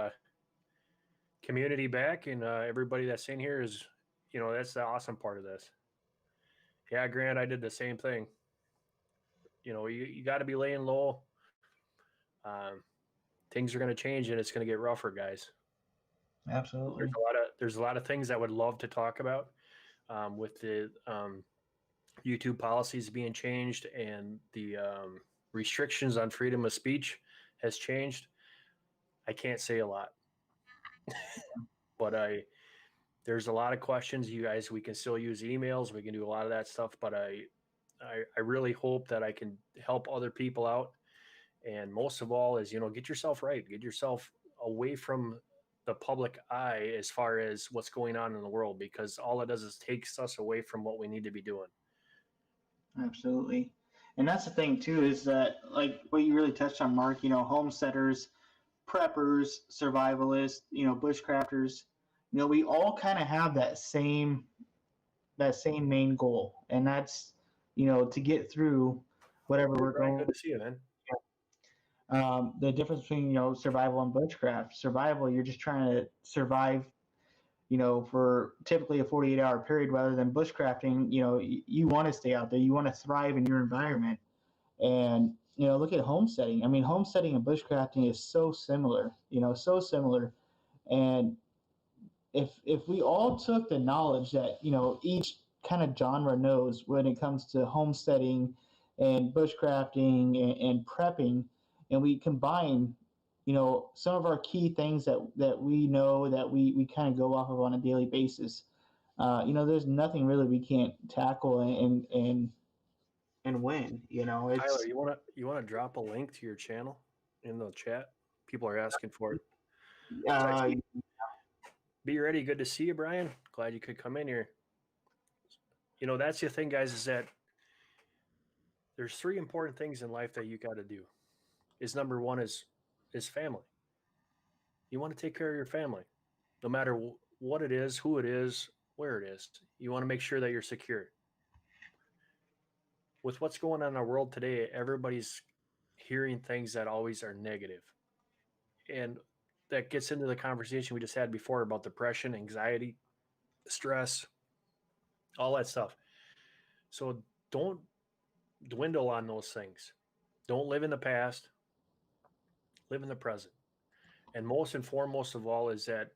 community back, and everybody that's in here is, that's the awesome part of this. Yeah, Grant, I did the same thing. You got to be laying low. Things are going to change, and it's going to get rougher, guys. Absolutely. There's a lot of things I would love to talk about with the YouTube policies being changed, and the restrictions on freedom of speech has changed. I can't say a lot, but there's a lot of questions. You guys, we can still use emails. We can do a lot of that stuff, but I really hope that I can help other people out. And most of all is, get yourself right. Get yourself away from the public eye as far as what's going on in the world, because all it does is takes us away from what we need to be doing. Absolutely. And that's the thing too, is that, like what you really touched on, Mark, homesteaders, preppers, survivalists, bushcrafters, we all kind of have that same main goal. And that's, to get through whatever we're going. Good to see you, man. The difference between, survival and bushcraft. Survival, you're just trying to survive, for typically a 48-hour period, rather than bushcrafting. You want to stay out there. You want to thrive in your environment. And, look at homesteading. I mean, homesteading and bushcrafting is so similar, so similar. And if we all took the knowledge that, each kind of genre knows when it comes to homesteading and bushcrafting and prepping, and we combine, some of our key things that we know, that we kind of go off of on a daily basis, there's nothing really we can't tackle and win. It's, Tyler, you wanna drop a link to your channel in the chat? People are asking for it. Be ready. Good to see you, Brian. Glad you could come in here. That's the thing, guys, is that there's 3 important things in life that you got to do. Is number 1 is family. You want to take care of your family, no matter what it is, who it is, where it is. You want to make sure that you're secure. With what's going on in our world today, everybody's hearing things that always are negative. And that gets into the conversation we just had before about depression, anxiety, stress, all that stuff. So don't dwindle on those things. Don't live in the past. Live in the present. And most and foremost of all is that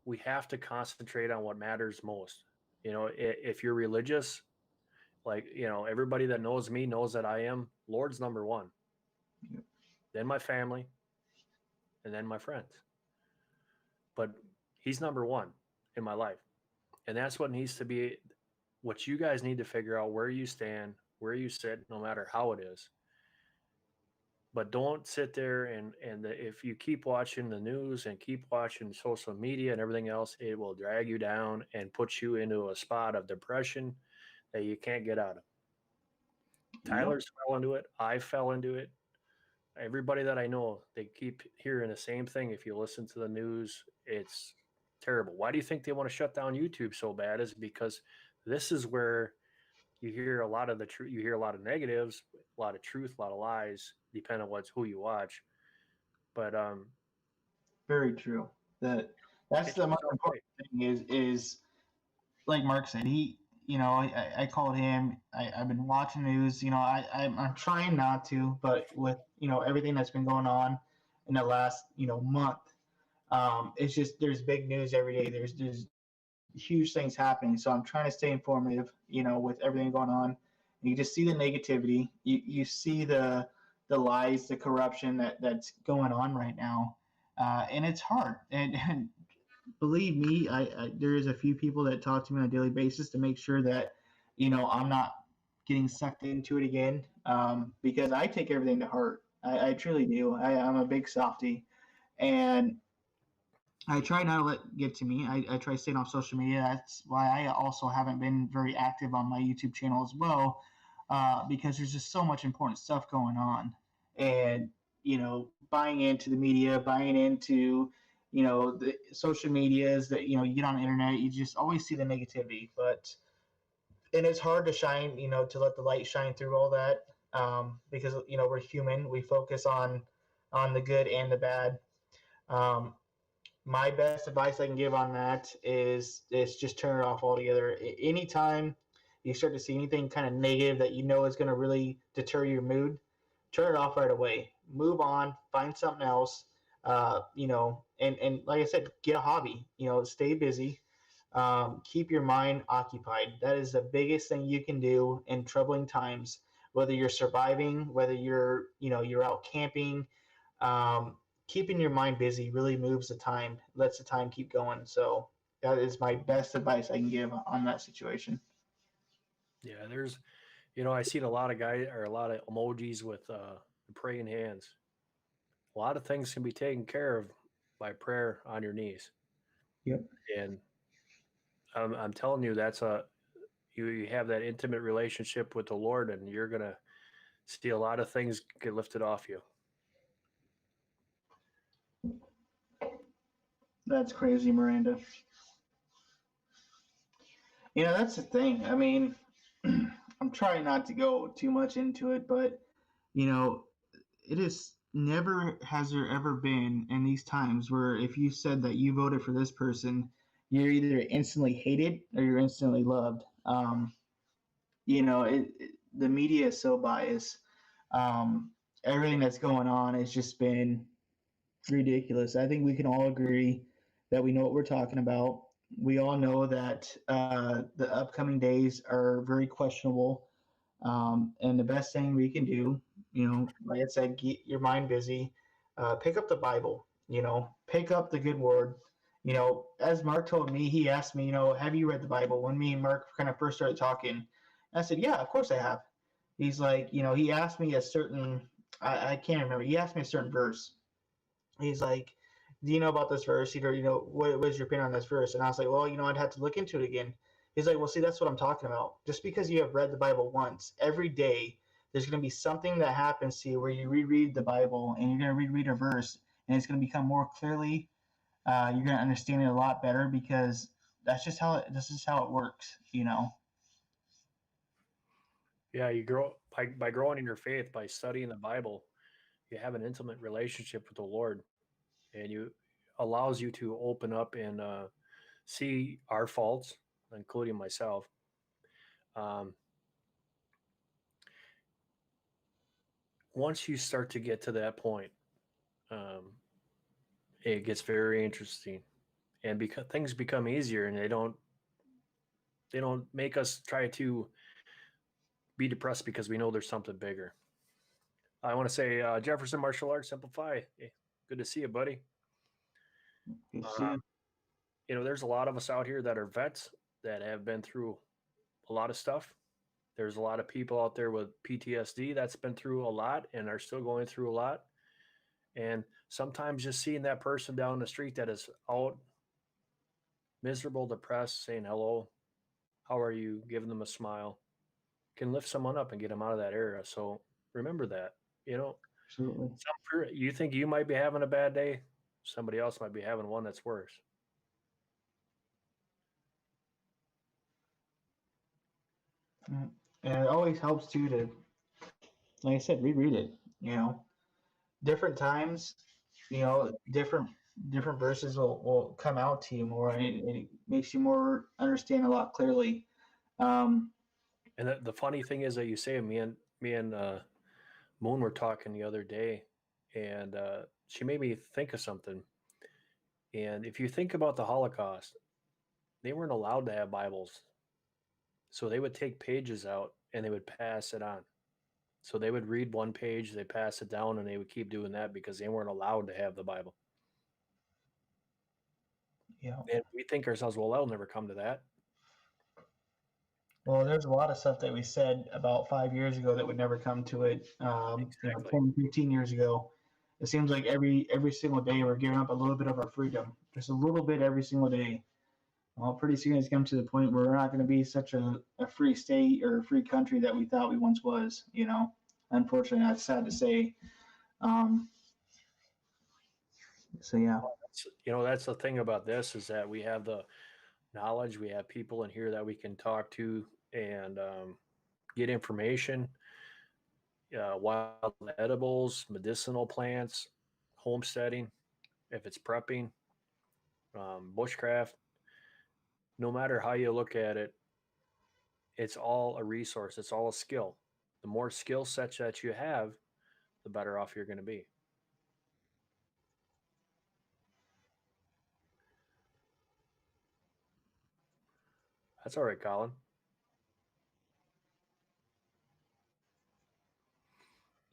we have to concentrate on what matters most. If you're religious, like, everybody that knows me knows that I am Lord's number 1. Yep. Then my family, and then my friends. But he's number 1 in my life. And that's what needs to be, what you guys need to figure out, where you stand, where you sit, no matter how it is. But don't sit there and if you keep watching the news and keep watching social media and everything else, it will drag you down and put you into a spot of depression that you can't get out of. Yep. Tyler's fell into it. I fell into it. Everybody that I know, they keep hearing the same thing. If you listen to the news, it's terrible. Why do you think they want to shut down YouTube so bad? Is because this is where you hear a lot of the truth. You hear a lot of negatives, a lot of truth, a lot of lies, depending on who you watch. But Very true. That's it the turns most out important great. thing is like Mark said, I called him. I've been watching news. I'm trying not to, but with everything that's been going on in the last month, it's just there's big news every day. There's huge things happening. So I'm trying to stay informative. With everything going on, you just see the negativity. You see the lies, the corruption that's going on right now, and it's hard. And believe me, there is a few people that talk to me on a daily basis to make sure that I'm not getting sucked into it again, because I take everything to heart. I truly do. I'm a big softie, and I try not to let it get to me. I try staying off social media. That's why I also haven't been very active on my YouTube channel as well, because there's just so much important stuff going on, and buying into the media, buying into the social medias that you get on the internet. You just always see the negativity, and it's hard to shine, to let the light shine through all that, because we're human. We focus on the good and the bad. Um, my best advice I can give on that is just turn it off altogether. Anytime you start to see anything kind of negative that is going to really deter your mood, turn it off right away. Move on, find something else. And like I said, get a hobby. Stay busy. Keep your mind occupied. That is the biggest thing you can do in troubling times. Whether you're surviving, whether you're out camping, um, keeping your mind busy really moves the time, lets the time keep going. So that is my best advice I can give on that situation. Yeah, I seen a lot of guys or a lot of emojis with the praying hands. A lot of things can be taken care of by prayer on your knees, Yep. and I'm telling you, you have that intimate relationship with the Lord, and you're gonna see a lot of things get lifted off you. That's crazy, Miranda. That's the thing. I mean, I'm trying not to go too much into it, but you know, it is never has there ever been in these times where if you said that you voted for this person, you're either instantly hated or you're instantly loved. The media is so biased. Um, Everything that's going on has just been ridiculous. I think we can all agree that we know what we're talking about. We all know that the upcoming days are very questionable. And the best thing we can do, like I said, get your mind busy. Pick up the Bible, pick up the good word. As Mark told me, he asked me, have you read the Bible? When me and Mark kind of first started talking, I said, yeah, of course I have. He's like, he asked me a certain, I can't remember, he asked me a certain verse. He's like, do you know about this verse? Either, what is your opinion on this verse? And I was like, well, I'd have to look into it again. He's like, well, see, that's what I'm talking about. Just because you have read the Bible once, every day, there's going to be something that happens to you where you reread the Bible and you're going to reread a verse and it's going to become more clearly. You're going to understand it a lot better because this is how it works. Yeah, you grow by growing in your faith, by studying the Bible. You have an intimate relationship with the Lord, and you allows you to open up and see our faults, including myself. Um, Once you start to get to that point, um, it gets very interesting, and because things become easier, and they don't make us try to be depressed because we know there's something bigger. I want to say, Jefferson Martial Arts Simplify. Hey, good to see you, buddy. You Uh, see, there's a lot of us out here that are vets that have been through a lot of stuff. There's a lot of people out there with PTSD that's been through a lot and are still going through a lot. And sometimes just seeing that person down the street that is out, miserable, depressed, saying hello, how are you, giving them a smile can lift someone up and get them out of that area. So remember that. You know, Absolutely. you think you might be having a bad day, somebody else might be having one that's worse. And it always helps too to, like I said, reread it. Different times, different verses will come out to you more, and it makes you more understand a lot clearly. Um, And the funny thing is that you say me and Moon were talking the other day, and she made me think of something. And if you think about the Holocaust, they weren't allowed to have Bibles, so they would take pages out and they would pass it on. So they would read one page, they pass it down, and they would keep doing that because they weren't allowed to have the Bible. yeah. And we think ourselves, well, that'll never come to that. Well, there's a lot of stuff that we said about 5 years ago that would never come to it. Exactly. 10, 15 years ago. It seems like every single day we're giving up a little bit of our freedom, just a little bit every single day. Well, pretty soon it's come to the point where we're not going to be such a free state or a free country that we thought we once was. Unfortunately, that's sad to say. Um, so yeah, That's the thing about this is that we have the knowledge, we have people in here that we can talk to and get information, wild edibles, medicinal plants, homesteading, if it's prepping, bushcraft. No matter how you look at it, it's all a resource. It's all a skill. The more skill sets that you have, the better off you're going to be. That's all right, Colin.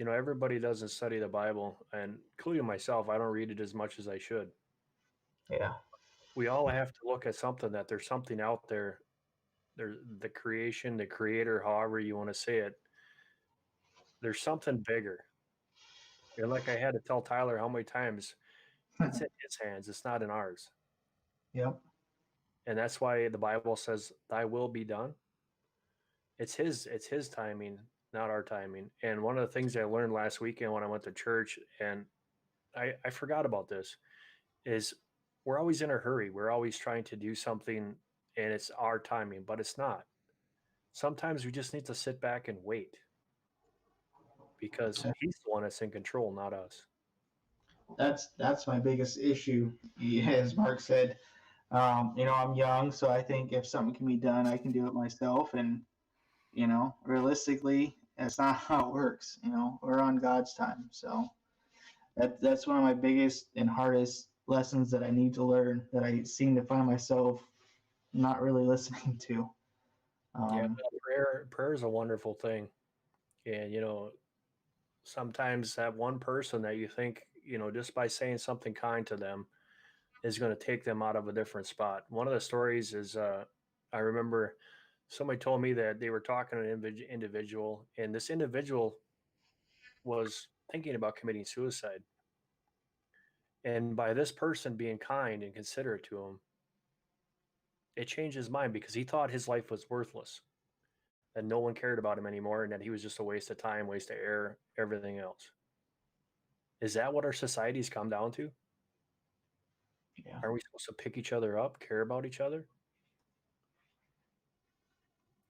Everybody doesn't study the Bible, and including myself, I don't read it as much as I should. yeah, We all have to look at something that there's something out there. There's the creation, the creator, however you want to say it. There's something bigger. And like I had to tell Tyler how many times, it's in his hands, it's not in ours. yep, And that's why the Bible says, "Thy will be done." It's his timing, not our timing. And one of the things I learned last weekend when I went to church, and I forgot about this, is we're always in a hurry. We're always trying to do something and it's our timing, but it's not. Sometimes we just need to sit back and wait because he's the one that's in control, not us. that's my biggest issue. As Mark said, I'm young, so I think if something can be done, I can do it myself. And realistically, that's not how it works. We're on God's time, so that's one of my biggest and hardest lessons that I need to learn. That I seem to find myself not really listening to. Yeah, well, prayer is a wonderful thing. And sometimes that one person that you think, just by saying something kind to them is going to take them out of a different spot. One of the stories is I remember somebody told me that they were talking to an individual, and this individual was thinking about committing suicide. And by this person being kind and considerate to him, it changed his mind because he thought his life was worthless, that no one cared about him anymore, and that he was just a waste of time, waste of air, everything else. Is that what our society's come down to? Yeah. Are we supposed to pick each other up, care about each other?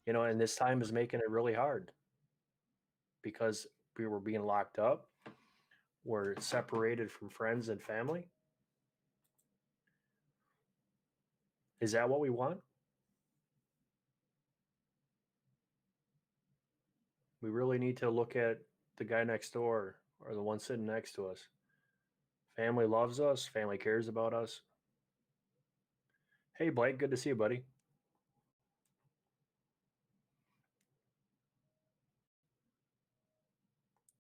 And this time is making it really hard because we were being locked up. We're separated from friends and family. Is that what we want? We really need to look at the guy next door or the one sitting next to us. Family loves us. Family cares about us. Hey, Blake, good to see you, buddy.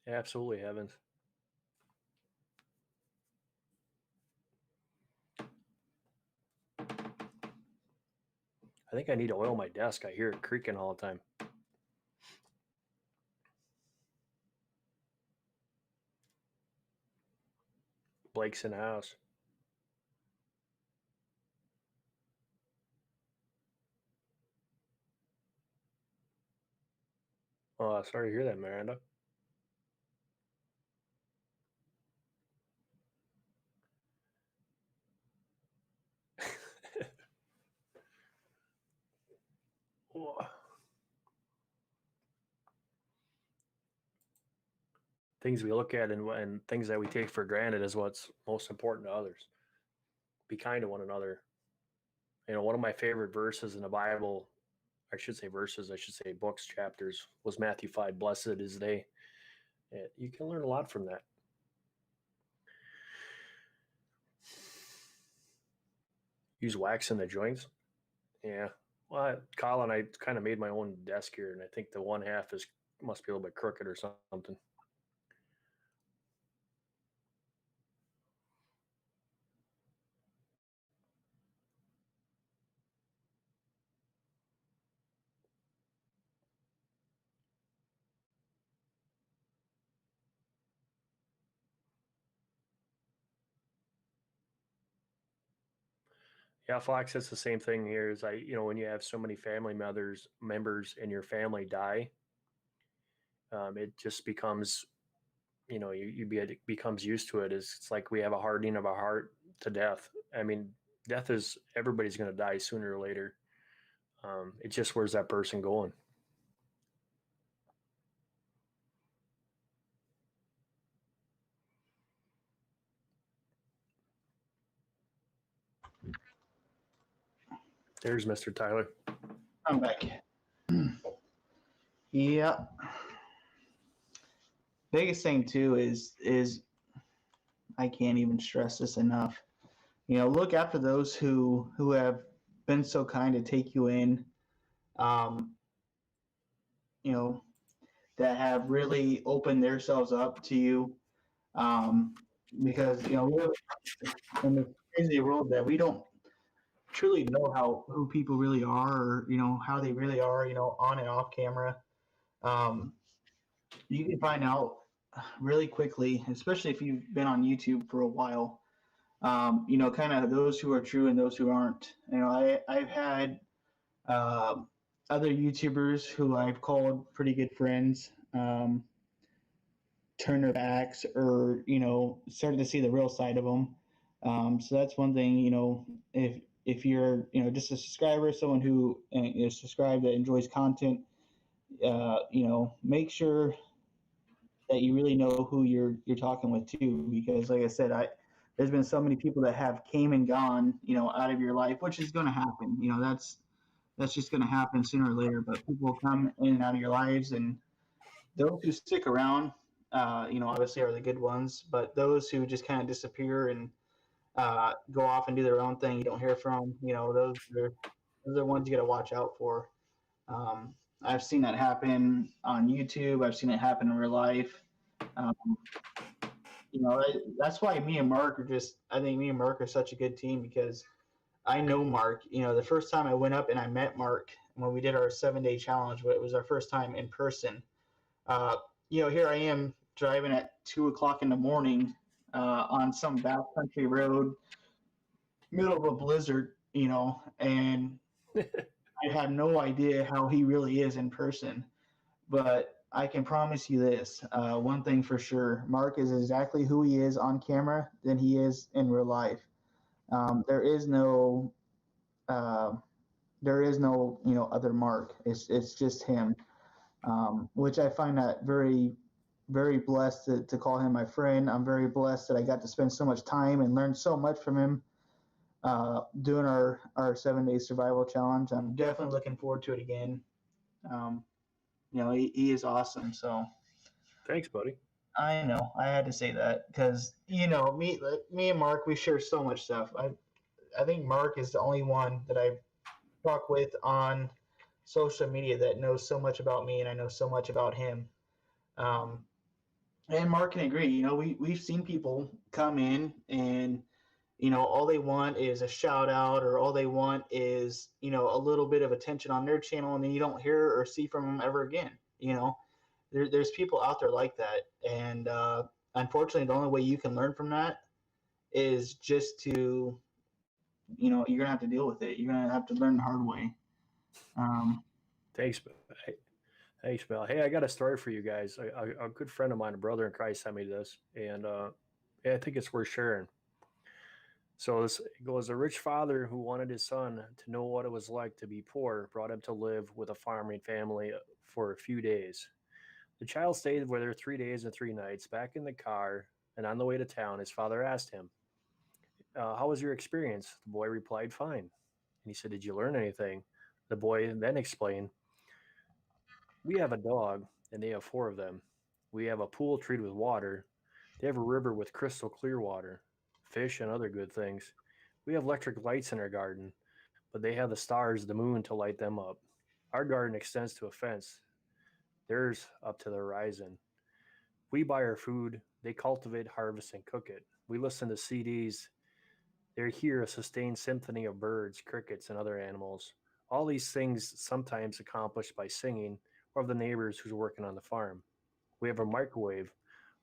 Absolutely, Evans. I think I need to oil my desk. I hear it creaking all the time. Blake's in the house. Oh, sorry to hear that, Miranda. Oh, things we look at and things that we take for granted is what's most important to others. Be kind to one another. One of my favorite verses in the Bible, I should say verses, I should say books, chapters, was Matthew 5, blessed is they. You can learn a lot from that. Use wax in the joints. Yeah. Well, Colin, I kind of made my own desk here, and I think the one half is must be a little bit crooked or something. Yeah, Fox, it's the same thing here. Is when you have so many family members in your family die, it just becomes, it becomes used to it. It's like we have a hardening of our heart to death. I mean, death is everybody's going to die sooner or later. It's just where's that person going? There's Mr. Tyler. I'm back. Yeah. Biggest thing too is I can't even stress this enough. Look after those who have been so kind to take you in. Um, you know, that have really opened themselves up to you. Um, because we live in this crazy world that we don't truly know who people really are, or how they really are, on and off camera. Um, you can find out really quickly, especially if you've been on YouTube for a while. Kind of those who are true and those who aren't. I've had other YouTubers who I've called pretty good friends turn their backs, or started to see the real side of them. So that's one thing. If you're just a subscriber, someone who is subscribed that enjoys content, make sure that you really know who you're talking with too, because like I said, there's been so many people that have came and gone, out of your life, which is going to happen. That's just going to happen sooner or later. But people come in and out of your lives, and those who stick around, obviously are the good ones. But those who just kind of disappear and go off and do their own thing, you don't hear from. Those are the ones you got to watch out for. Um, I've seen that happen on YouTube. I've seen it happen in real life. Um, that's why me and Mark are I think me and Mark are such a good team, because I know Mark. The first time I went up and I met Mark when we did our 7-day challenge, it was our first time in person. Uh, here I am driving at 2 o'clock in the morning on some backcountry road, middle of a blizzard, and I had no idea how he really is in person. But I can promise you this one thing for sure: Mark is exactly who he is on camera than he is in real life. There is no, uh, other Mark. It's just him, which I find that very, very blessed to call him my friend. I'm very blessed that I got to spend so much time and learn so much from him doing our 7-day survival challenge. I'm definitely looking forward to it again. Um, he is awesome. So Thanks, buddy. I know I had to say that because me and Mark, we share so much stuff. I think Mark is the only one that I've talked with on social media that knows so much about me, and I know so much about him. Um, and Mark can agree. We've seen people come in and all they want is a shout out, or all they want is a little bit of attention on their channel, and then you don't hear or see from them ever again. There's people out there like that, and unfortunately, the only way you can learn from that is just to, you're gonna have to deal with it. You're gonna have to learn the hard way. Thanks. Hey, Ishmael. Hey, I got a story for you guys. A good friend of mine, a brother in Christ, sent me this, and yeah, I think it's worth sharing. So this it goes: a rich father who wanted his son to know what it was like to be poor brought him to live with a farming family for a few days. The child stayed with her 3 days and 3 nights. Back in the car and on the way to town, his father asked him, "How was your experience?" The boy replied, "Fine." And he said, "Did you learn anything?" The boy then explained, "We have a dog, and they have four of them. We have a pool treated with water. They have a river with crystal clear water, fish, and other good things. We have electric lights in our garden, but they have the stars, the moon to light them up. Our garden extends to a fence, theirs up to the horizon. We buy our food, they cultivate, harvest, and cook it. We listen to CDs, they hear a sustained symphony of birds, crickets, and other animals. All these things sometimes accomplished by singing or of the neighbors who's working on the farm. We have a microwave.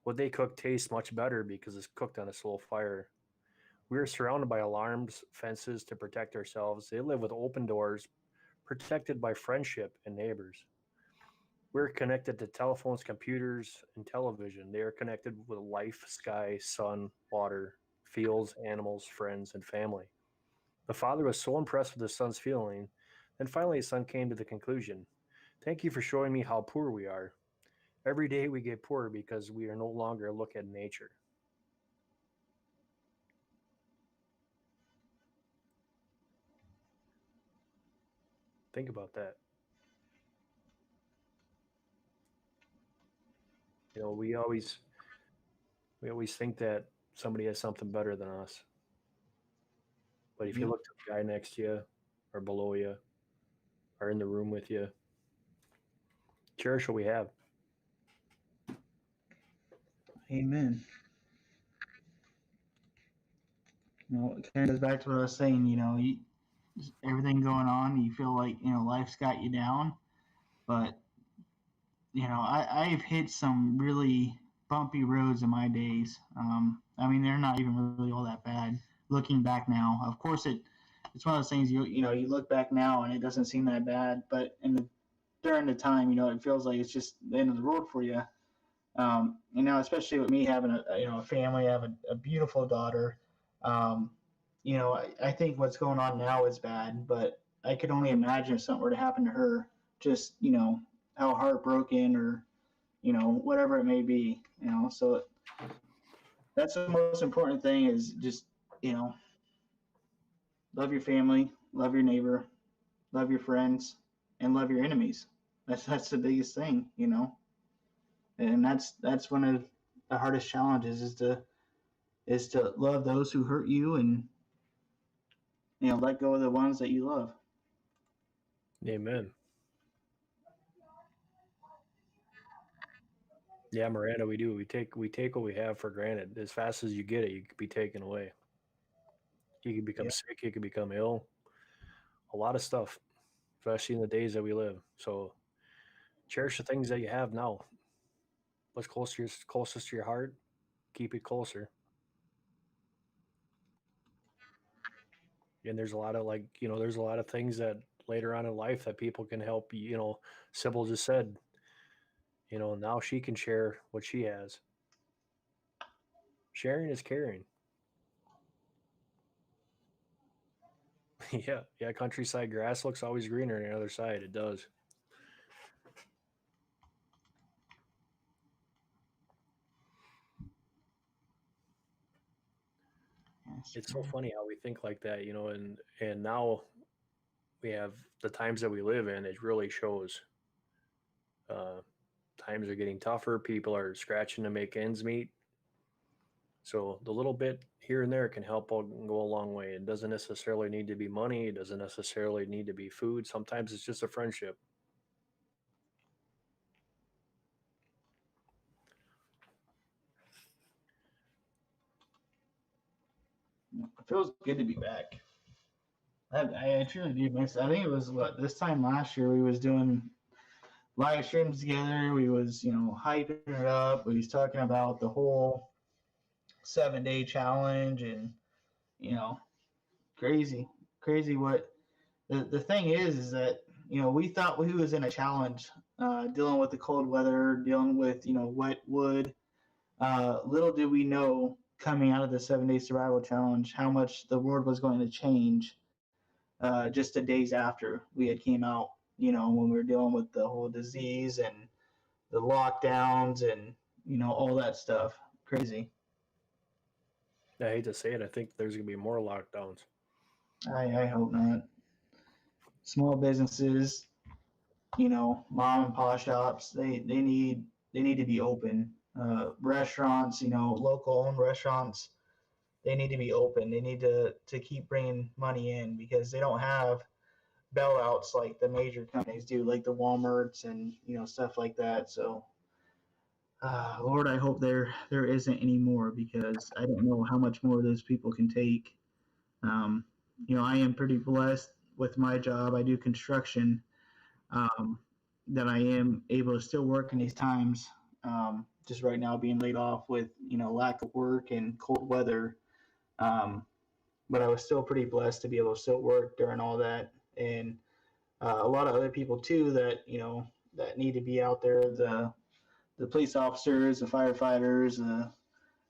What they cook tastes much better because it's cooked on a slow fire. We are surrounded by alarms, fences to protect ourselves. They live with open doors, protected by friendship and neighbors. We're connected to telephones, computers, and television. They are connected with life, sky, sun, water, fields, animals, friends, and family. The father was so impressed with his son's feeling, then finally his son came to the conclusion: "Thank you for showing me how poor we are. Every day we get poorer because we are no longer look at nature." Think about that. You know, we always think that somebody has something better than us. But if you Yep. look to the guy next to you or below you or in the room with you, cherish what we have. Amen. It kind of goes back to what I was saying. Everything going on, you feel like life's got you down, but I've hit some really bumpy roads in my days. I mean, they're not even really all that bad. Looking back now, of course, it's one of those things you look back now and it doesn't seem that bad, but during the time, it feels like it's just the end of the road for you. And now, especially with me having a family, I have a beautiful daughter. Um, I think what's going on now is bad, but I could only imagine if something were to happen to her. Just how heartbroken or whatever it may be. So that's the most important thing is just you know love your family, love your neighbor, love your friends, and love your enemies. That's the biggest thing. And that's one of the hardest challenges is to love those who hurt you and let go of the ones that you love. Amen. Yeah, Miranda, we do. We take what we have for granted. As fast as you get it, you could be taken away. You can become Yeah. sick. You can become ill. A lot of stuff, especially in the days that we live. So cherish the things that you have now. What's closest to your heart, keep it closer. And there's a lot of there's a lot of things that later on in life that people can help you. Sybil just said, now she can share what she has. Sharing is caring. Yeah, yeah. Countryside grass looks always greener on the other side. It does. That's It's so true. funny how we think like that, and now we have the times that we live in. It really shows. Uh, Times are getting tougher. People are scratching to make ends meet. So the little bit here and there can help go a long way. It doesn't necessarily need to be money. It doesn't necessarily need to be food. Sometimes it's just a friendship. It feels good to be back. I truly do miss. I think it was what this time last year we was doing live streams together. We was hyping it up. We was talking about the whole 7 day challenge and you know crazy, crazy. What the thing is that we thought we was in a challenge dealing with the cold weather, dealing with wet wood. Little did we know coming out of the 7 Day Survival Challenge how much the world was going to change just the days after we had came out. When we were dealing with the whole disease and the lockdowns and all that stuff. Crazy. I hate to say it, I think there's going to be more lockdowns. I hope not. Small businesses, mom and pop shops, they need to be open. Restaurants, local owned restaurants, they need to be open. They need to keep bringing money in because they don't have bailouts like the major companies do, like the WalMarts and stuff like that. So, Lord, I hope there isn't any more because I don't know how much more those people can take. Um, I am pretty blessed with my job. I do construction. Um, that I am able to still work in these times. Just right now being laid off with lack of work and cold weather. Um, but I was still pretty blessed to be able to still work during all that. And a lot of other people too that that need to be out there. The police officers, the firefighters,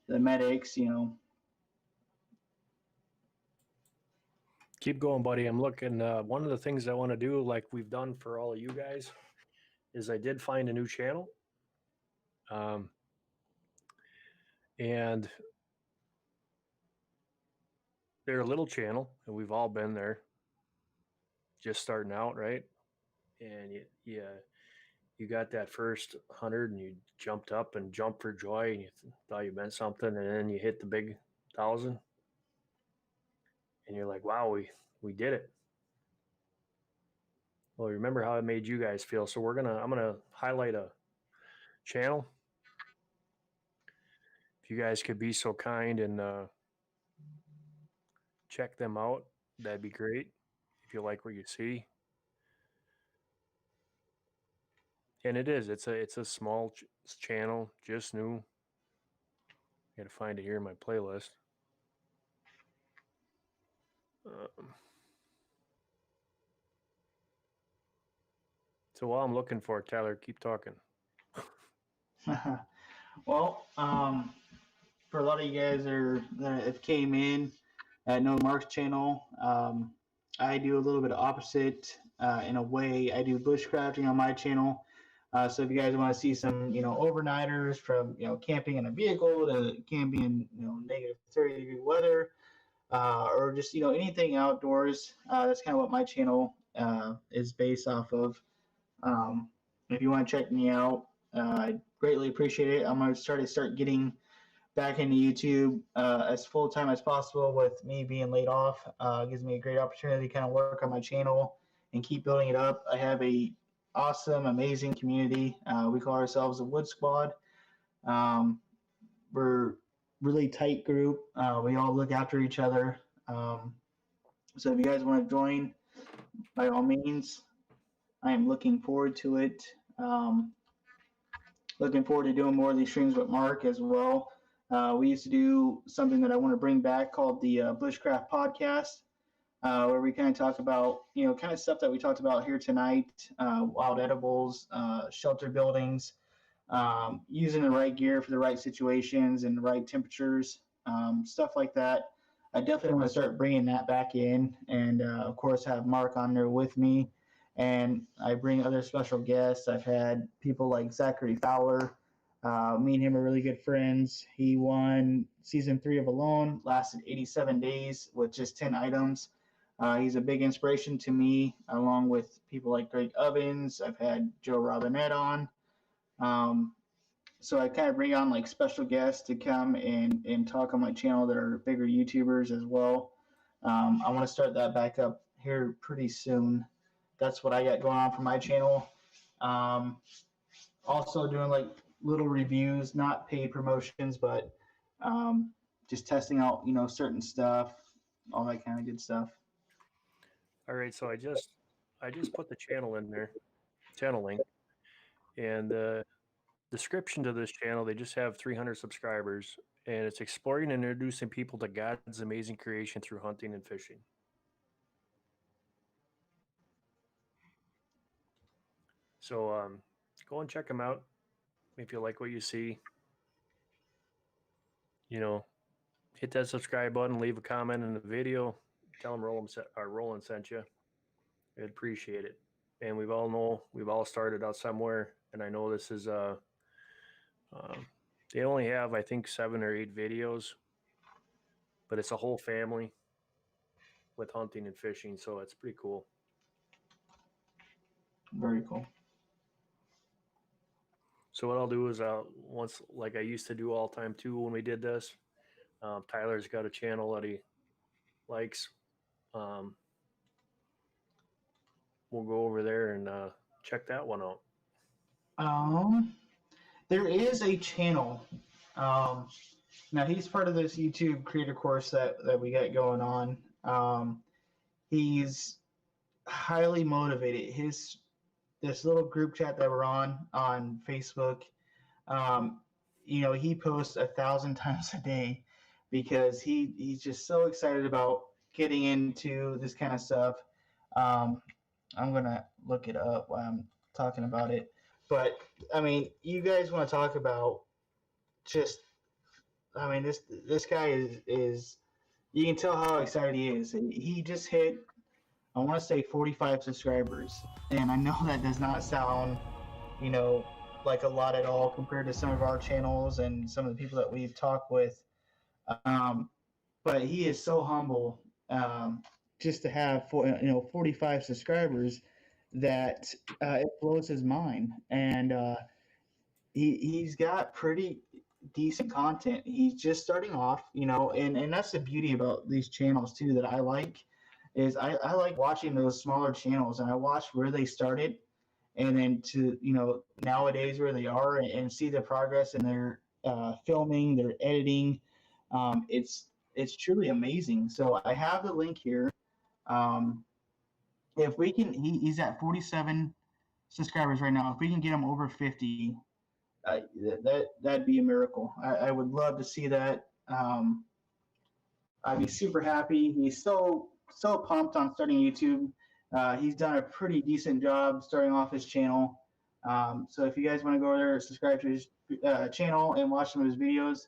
the medics. Keep going, buddy. I'm looking. One of the things I want to do, like we've done for all of you guys, is I did find a new channel. And they're a little channel, and we've all been there, just starting out, right? And you got that first 100, and you jumped up and jumped for joy, and you thought you meant something, and then you hit the big 1,000, and you're like, "Wow, we did it." Well, remember how it made you guys feel. So I'm gonna highlight a channel. If you guys could be so kind and check them out, that'd be great. If you like what you see, and it's a small channel, just new. Got to find it here in my playlist. Um, so while I'm looking for it, Tyler, keep talking. Well, for a lot of you guys that have came in at No Mark's channel, I do a little bit of opposite in a way. I do bushcrafting on my channel. So if you guys want to see some, overnighters from, camping in a vehicle to camping in, negative 30-degree weather, or just, anything outdoors, that's kind of what my channel is based off of. If you want to check me out, I greatly appreciate it. I'm going to start getting back into YouTube as full time as possible. With me being laid off, gives me a great opportunity to kind of work on my channel and keep building it up. I have a awesome, amazing community. We call ourselves the Wood Squad. We're really tight group. We all look after each other. So if you guys want to join, by all means, I am looking forward to it. Looking forward to doing more of these streams with Mark as well. We used to do something that I want to bring back called the Bushcraft Podcast, where we kind of talk about, kind of stuff that we talked about here tonight, wild edibles, shelter buildings, using the right gear for the right situations and the right temperatures, stuff like that. I definitely want to start bringing that back in, and of course have Mark on there with me. And I bring other special guests. I've had people like Zachary Fowler. Me and him are really good friends. He won season 3 of Alone, lasted 87 days with just 10 items. He's a big inspiration to me, along with people like Greg Ovens. I've had Joe Robinette on. So I kind of bring on like special guests to come and talk on my channel that are bigger YouTubers as well. I want to start that back up here pretty soon. That's what I got going on for my channel. Also doing like little reviews, not paid promotions, but just testing out, certain stuff, all that kind of good stuff. All right, so I just put the channel in there, channel link, and the description to this channel, they just have 300 subscribers, and it's exploring and introducing people to God's amazing creation through hunting and fishing. So go and check them out. If you like what you see, you know, hit that subscribe button, leave a comment in the video, tell them Roland sent you. I'd appreciate it. And we've all started out somewhere, and I know this is they only have, I think, 7 or 8 videos, but it's a whole family with hunting and fishing, so it's pretty cool. Very cool. So what I'll do is once, like I used to do all the time too when we did this, Tyler's got a channel that he likes. We'll go over there and check that one out. There is a channel. Now he's part of this YouTube creator course that we got going on. He's highly motivated. This little group chat that we're on Facebook, he posts 1,000 times a day because he's just so excited about getting into this kind of stuff. I'm gonna look it up while I'm talking about it. But I mean, you guys want to talk about just, I mean, this guy is you can tell how excited he is. He just hit, I want to say 45 subscribers, and I know that does not sound, like a lot at all compared to some of our channels and some of the people that we've talked with. But he is so humble, just to have 45 subscribers, that it blows his mind. And he's got pretty decent content. He's just starting off, and that's the beauty about these channels too that I like, is I like watching those smaller channels, and I watch where they started and then to, nowadays where they are, and see the progress in their filming, their editing. It's truly amazing. So I have the link here. If we can, he's at 47 subscribers right now. If we can get him over 50, that'd be a miracle. I would love to see that. I'd be super happy. He's so pumped on starting YouTube. He's done a pretty decent job starting off his channel. So if you guys want to go there, subscribe to his channel and watch some of his videos.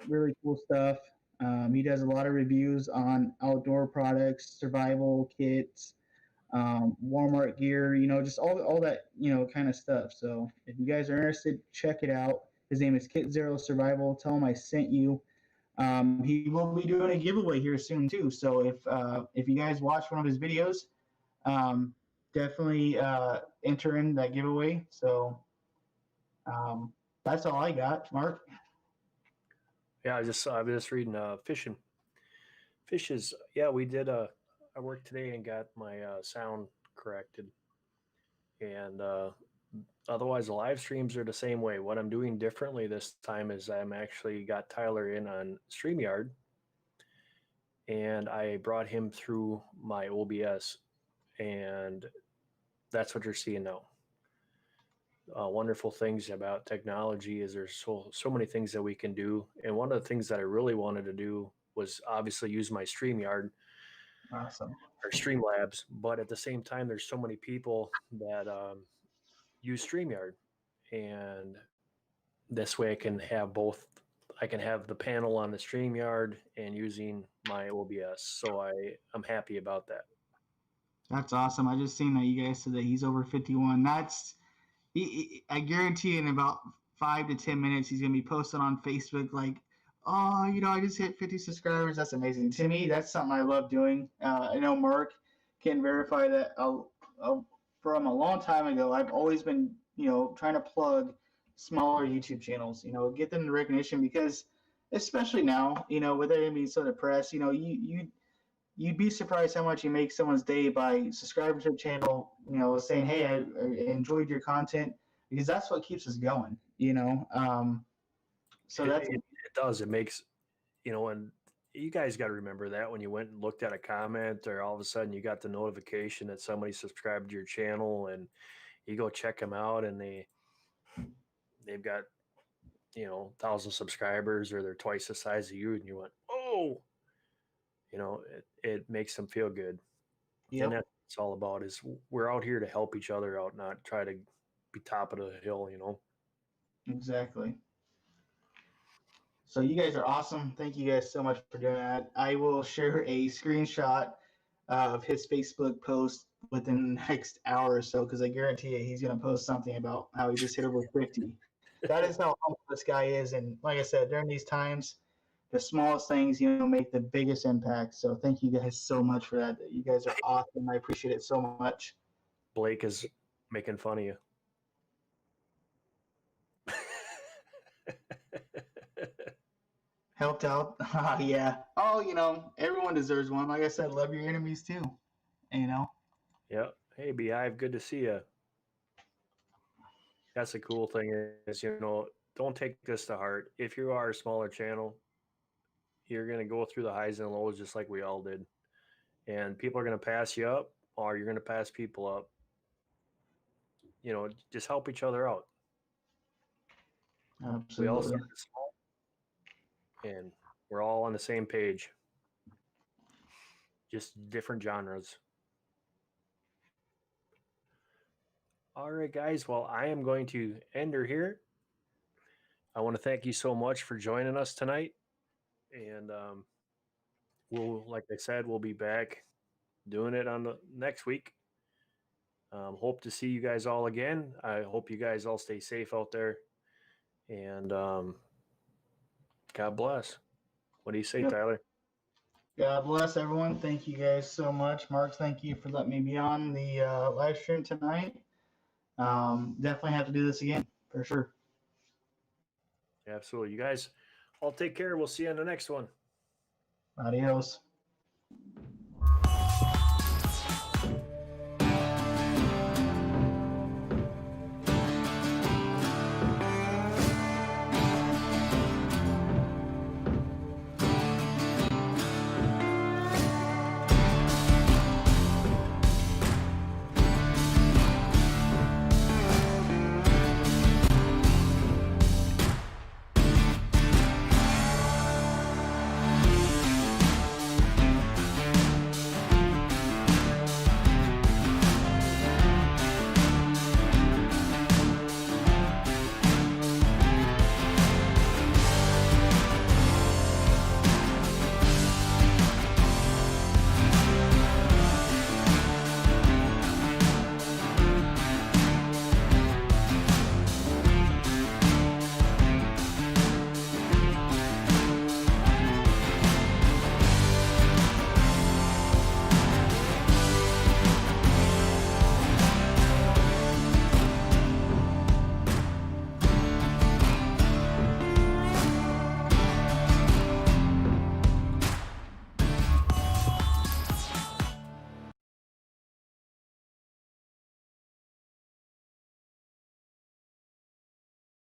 Really cool stuff. He does a lot of reviews on outdoor products, survival kits, Walmart gear, just all that, kind of stuff. So if you guys are interested, check it out. His name is Kit Zero Survival. Tell him I sent you. He will be doing a giveaway here soon too. So if you guys watch one of his videos, definitely enter in that giveaway. So that's all I got, Mark. Yeah, I was just reading fishing. Fishes. Yeah, we did. I worked today and got my sound corrected, and otherwise the live streams are the same way. What I'm doing differently this time is I'm actually got Tyler in on StreamYard, and I brought him through my OBS, and that's what you're seeing now. Wonderful things about technology is there's so many things that we can do, and one of the things that I really wanted to do was obviously use my StreamYard, Awesome, or Streamlabs, but at the same time there's so many people that use StreamYard, and this way I can have both. I can have the panel on the StreamYard and using my OBS, so I'm happy about that. That's awesome. I just seen that you guys said that he's over 51. I guarantee in about 5 to 10 minutes he's gonna be posting on Facebook like, oh, I just hit 50 subscribers. That's amazing. To me, that's something I love doing. I know Mark can verify that. From a long time ago, I've always been, trying to plug smaller YouTube channels, get them the recognition, because especially now, with everything being so depressed, you'd be surprised how much you make someone's day by subscribing to the channel, saying, hey, I enjoyed your content, because that's what keeps us going, So it does. It makes, and you guys got to remember that when you went and looked at a comment, or all of a sudden you got the notification that somebody subscribed to your channel, and you go check them out, and they've got 1,000 subscribers, or they're twice the size of you, and you went, oh, it makes them feel good. Yep. And it's all about. Is we're out here to help each other out, not try to be top of the hill, you know. Exactly. So you guys are awesome. Thank you guys so much for doing that. I will share a screenshot of his Facebook post within the next hour or so because I guarantee you he's going to post something about how he just hit over 50. That is how humble this guy is. And like I said, during these times, the smallest things, make the biggest impact. So thank you guys so much for that. You guys are awesome. I appreciate it so much. Blake is making fun of you. Helped out. Yeah. Oh, everyone deserves one. Like I said, love your enemies too. Yeah. Hey, Beehive, good to see you. That's the cool thing is, don't take this to heart. If you are a smaller channel, you're going to go through the highs and lows just like we all did. And people are going to pass you up or you're going to pass people up. Just help each other out. Absolutely. We all started small and we're all on the same page. Just different genres. All right, guys. Well, I am going to end her here. I want to thank you so much for joining us tonight. And like I said, we'll be back doing it on the next week. Hope to see you guys all again. I hope you guys all stay safe out there. And God bless. What do you say, Yep. Tyler? God bless everyone. Thank you guys so much. Mark, thank you for letting me be on the live stream tonight. Definitely have to do this again, for sure. Absolutely. You guys all take care. We'll see you on the next one. Adios.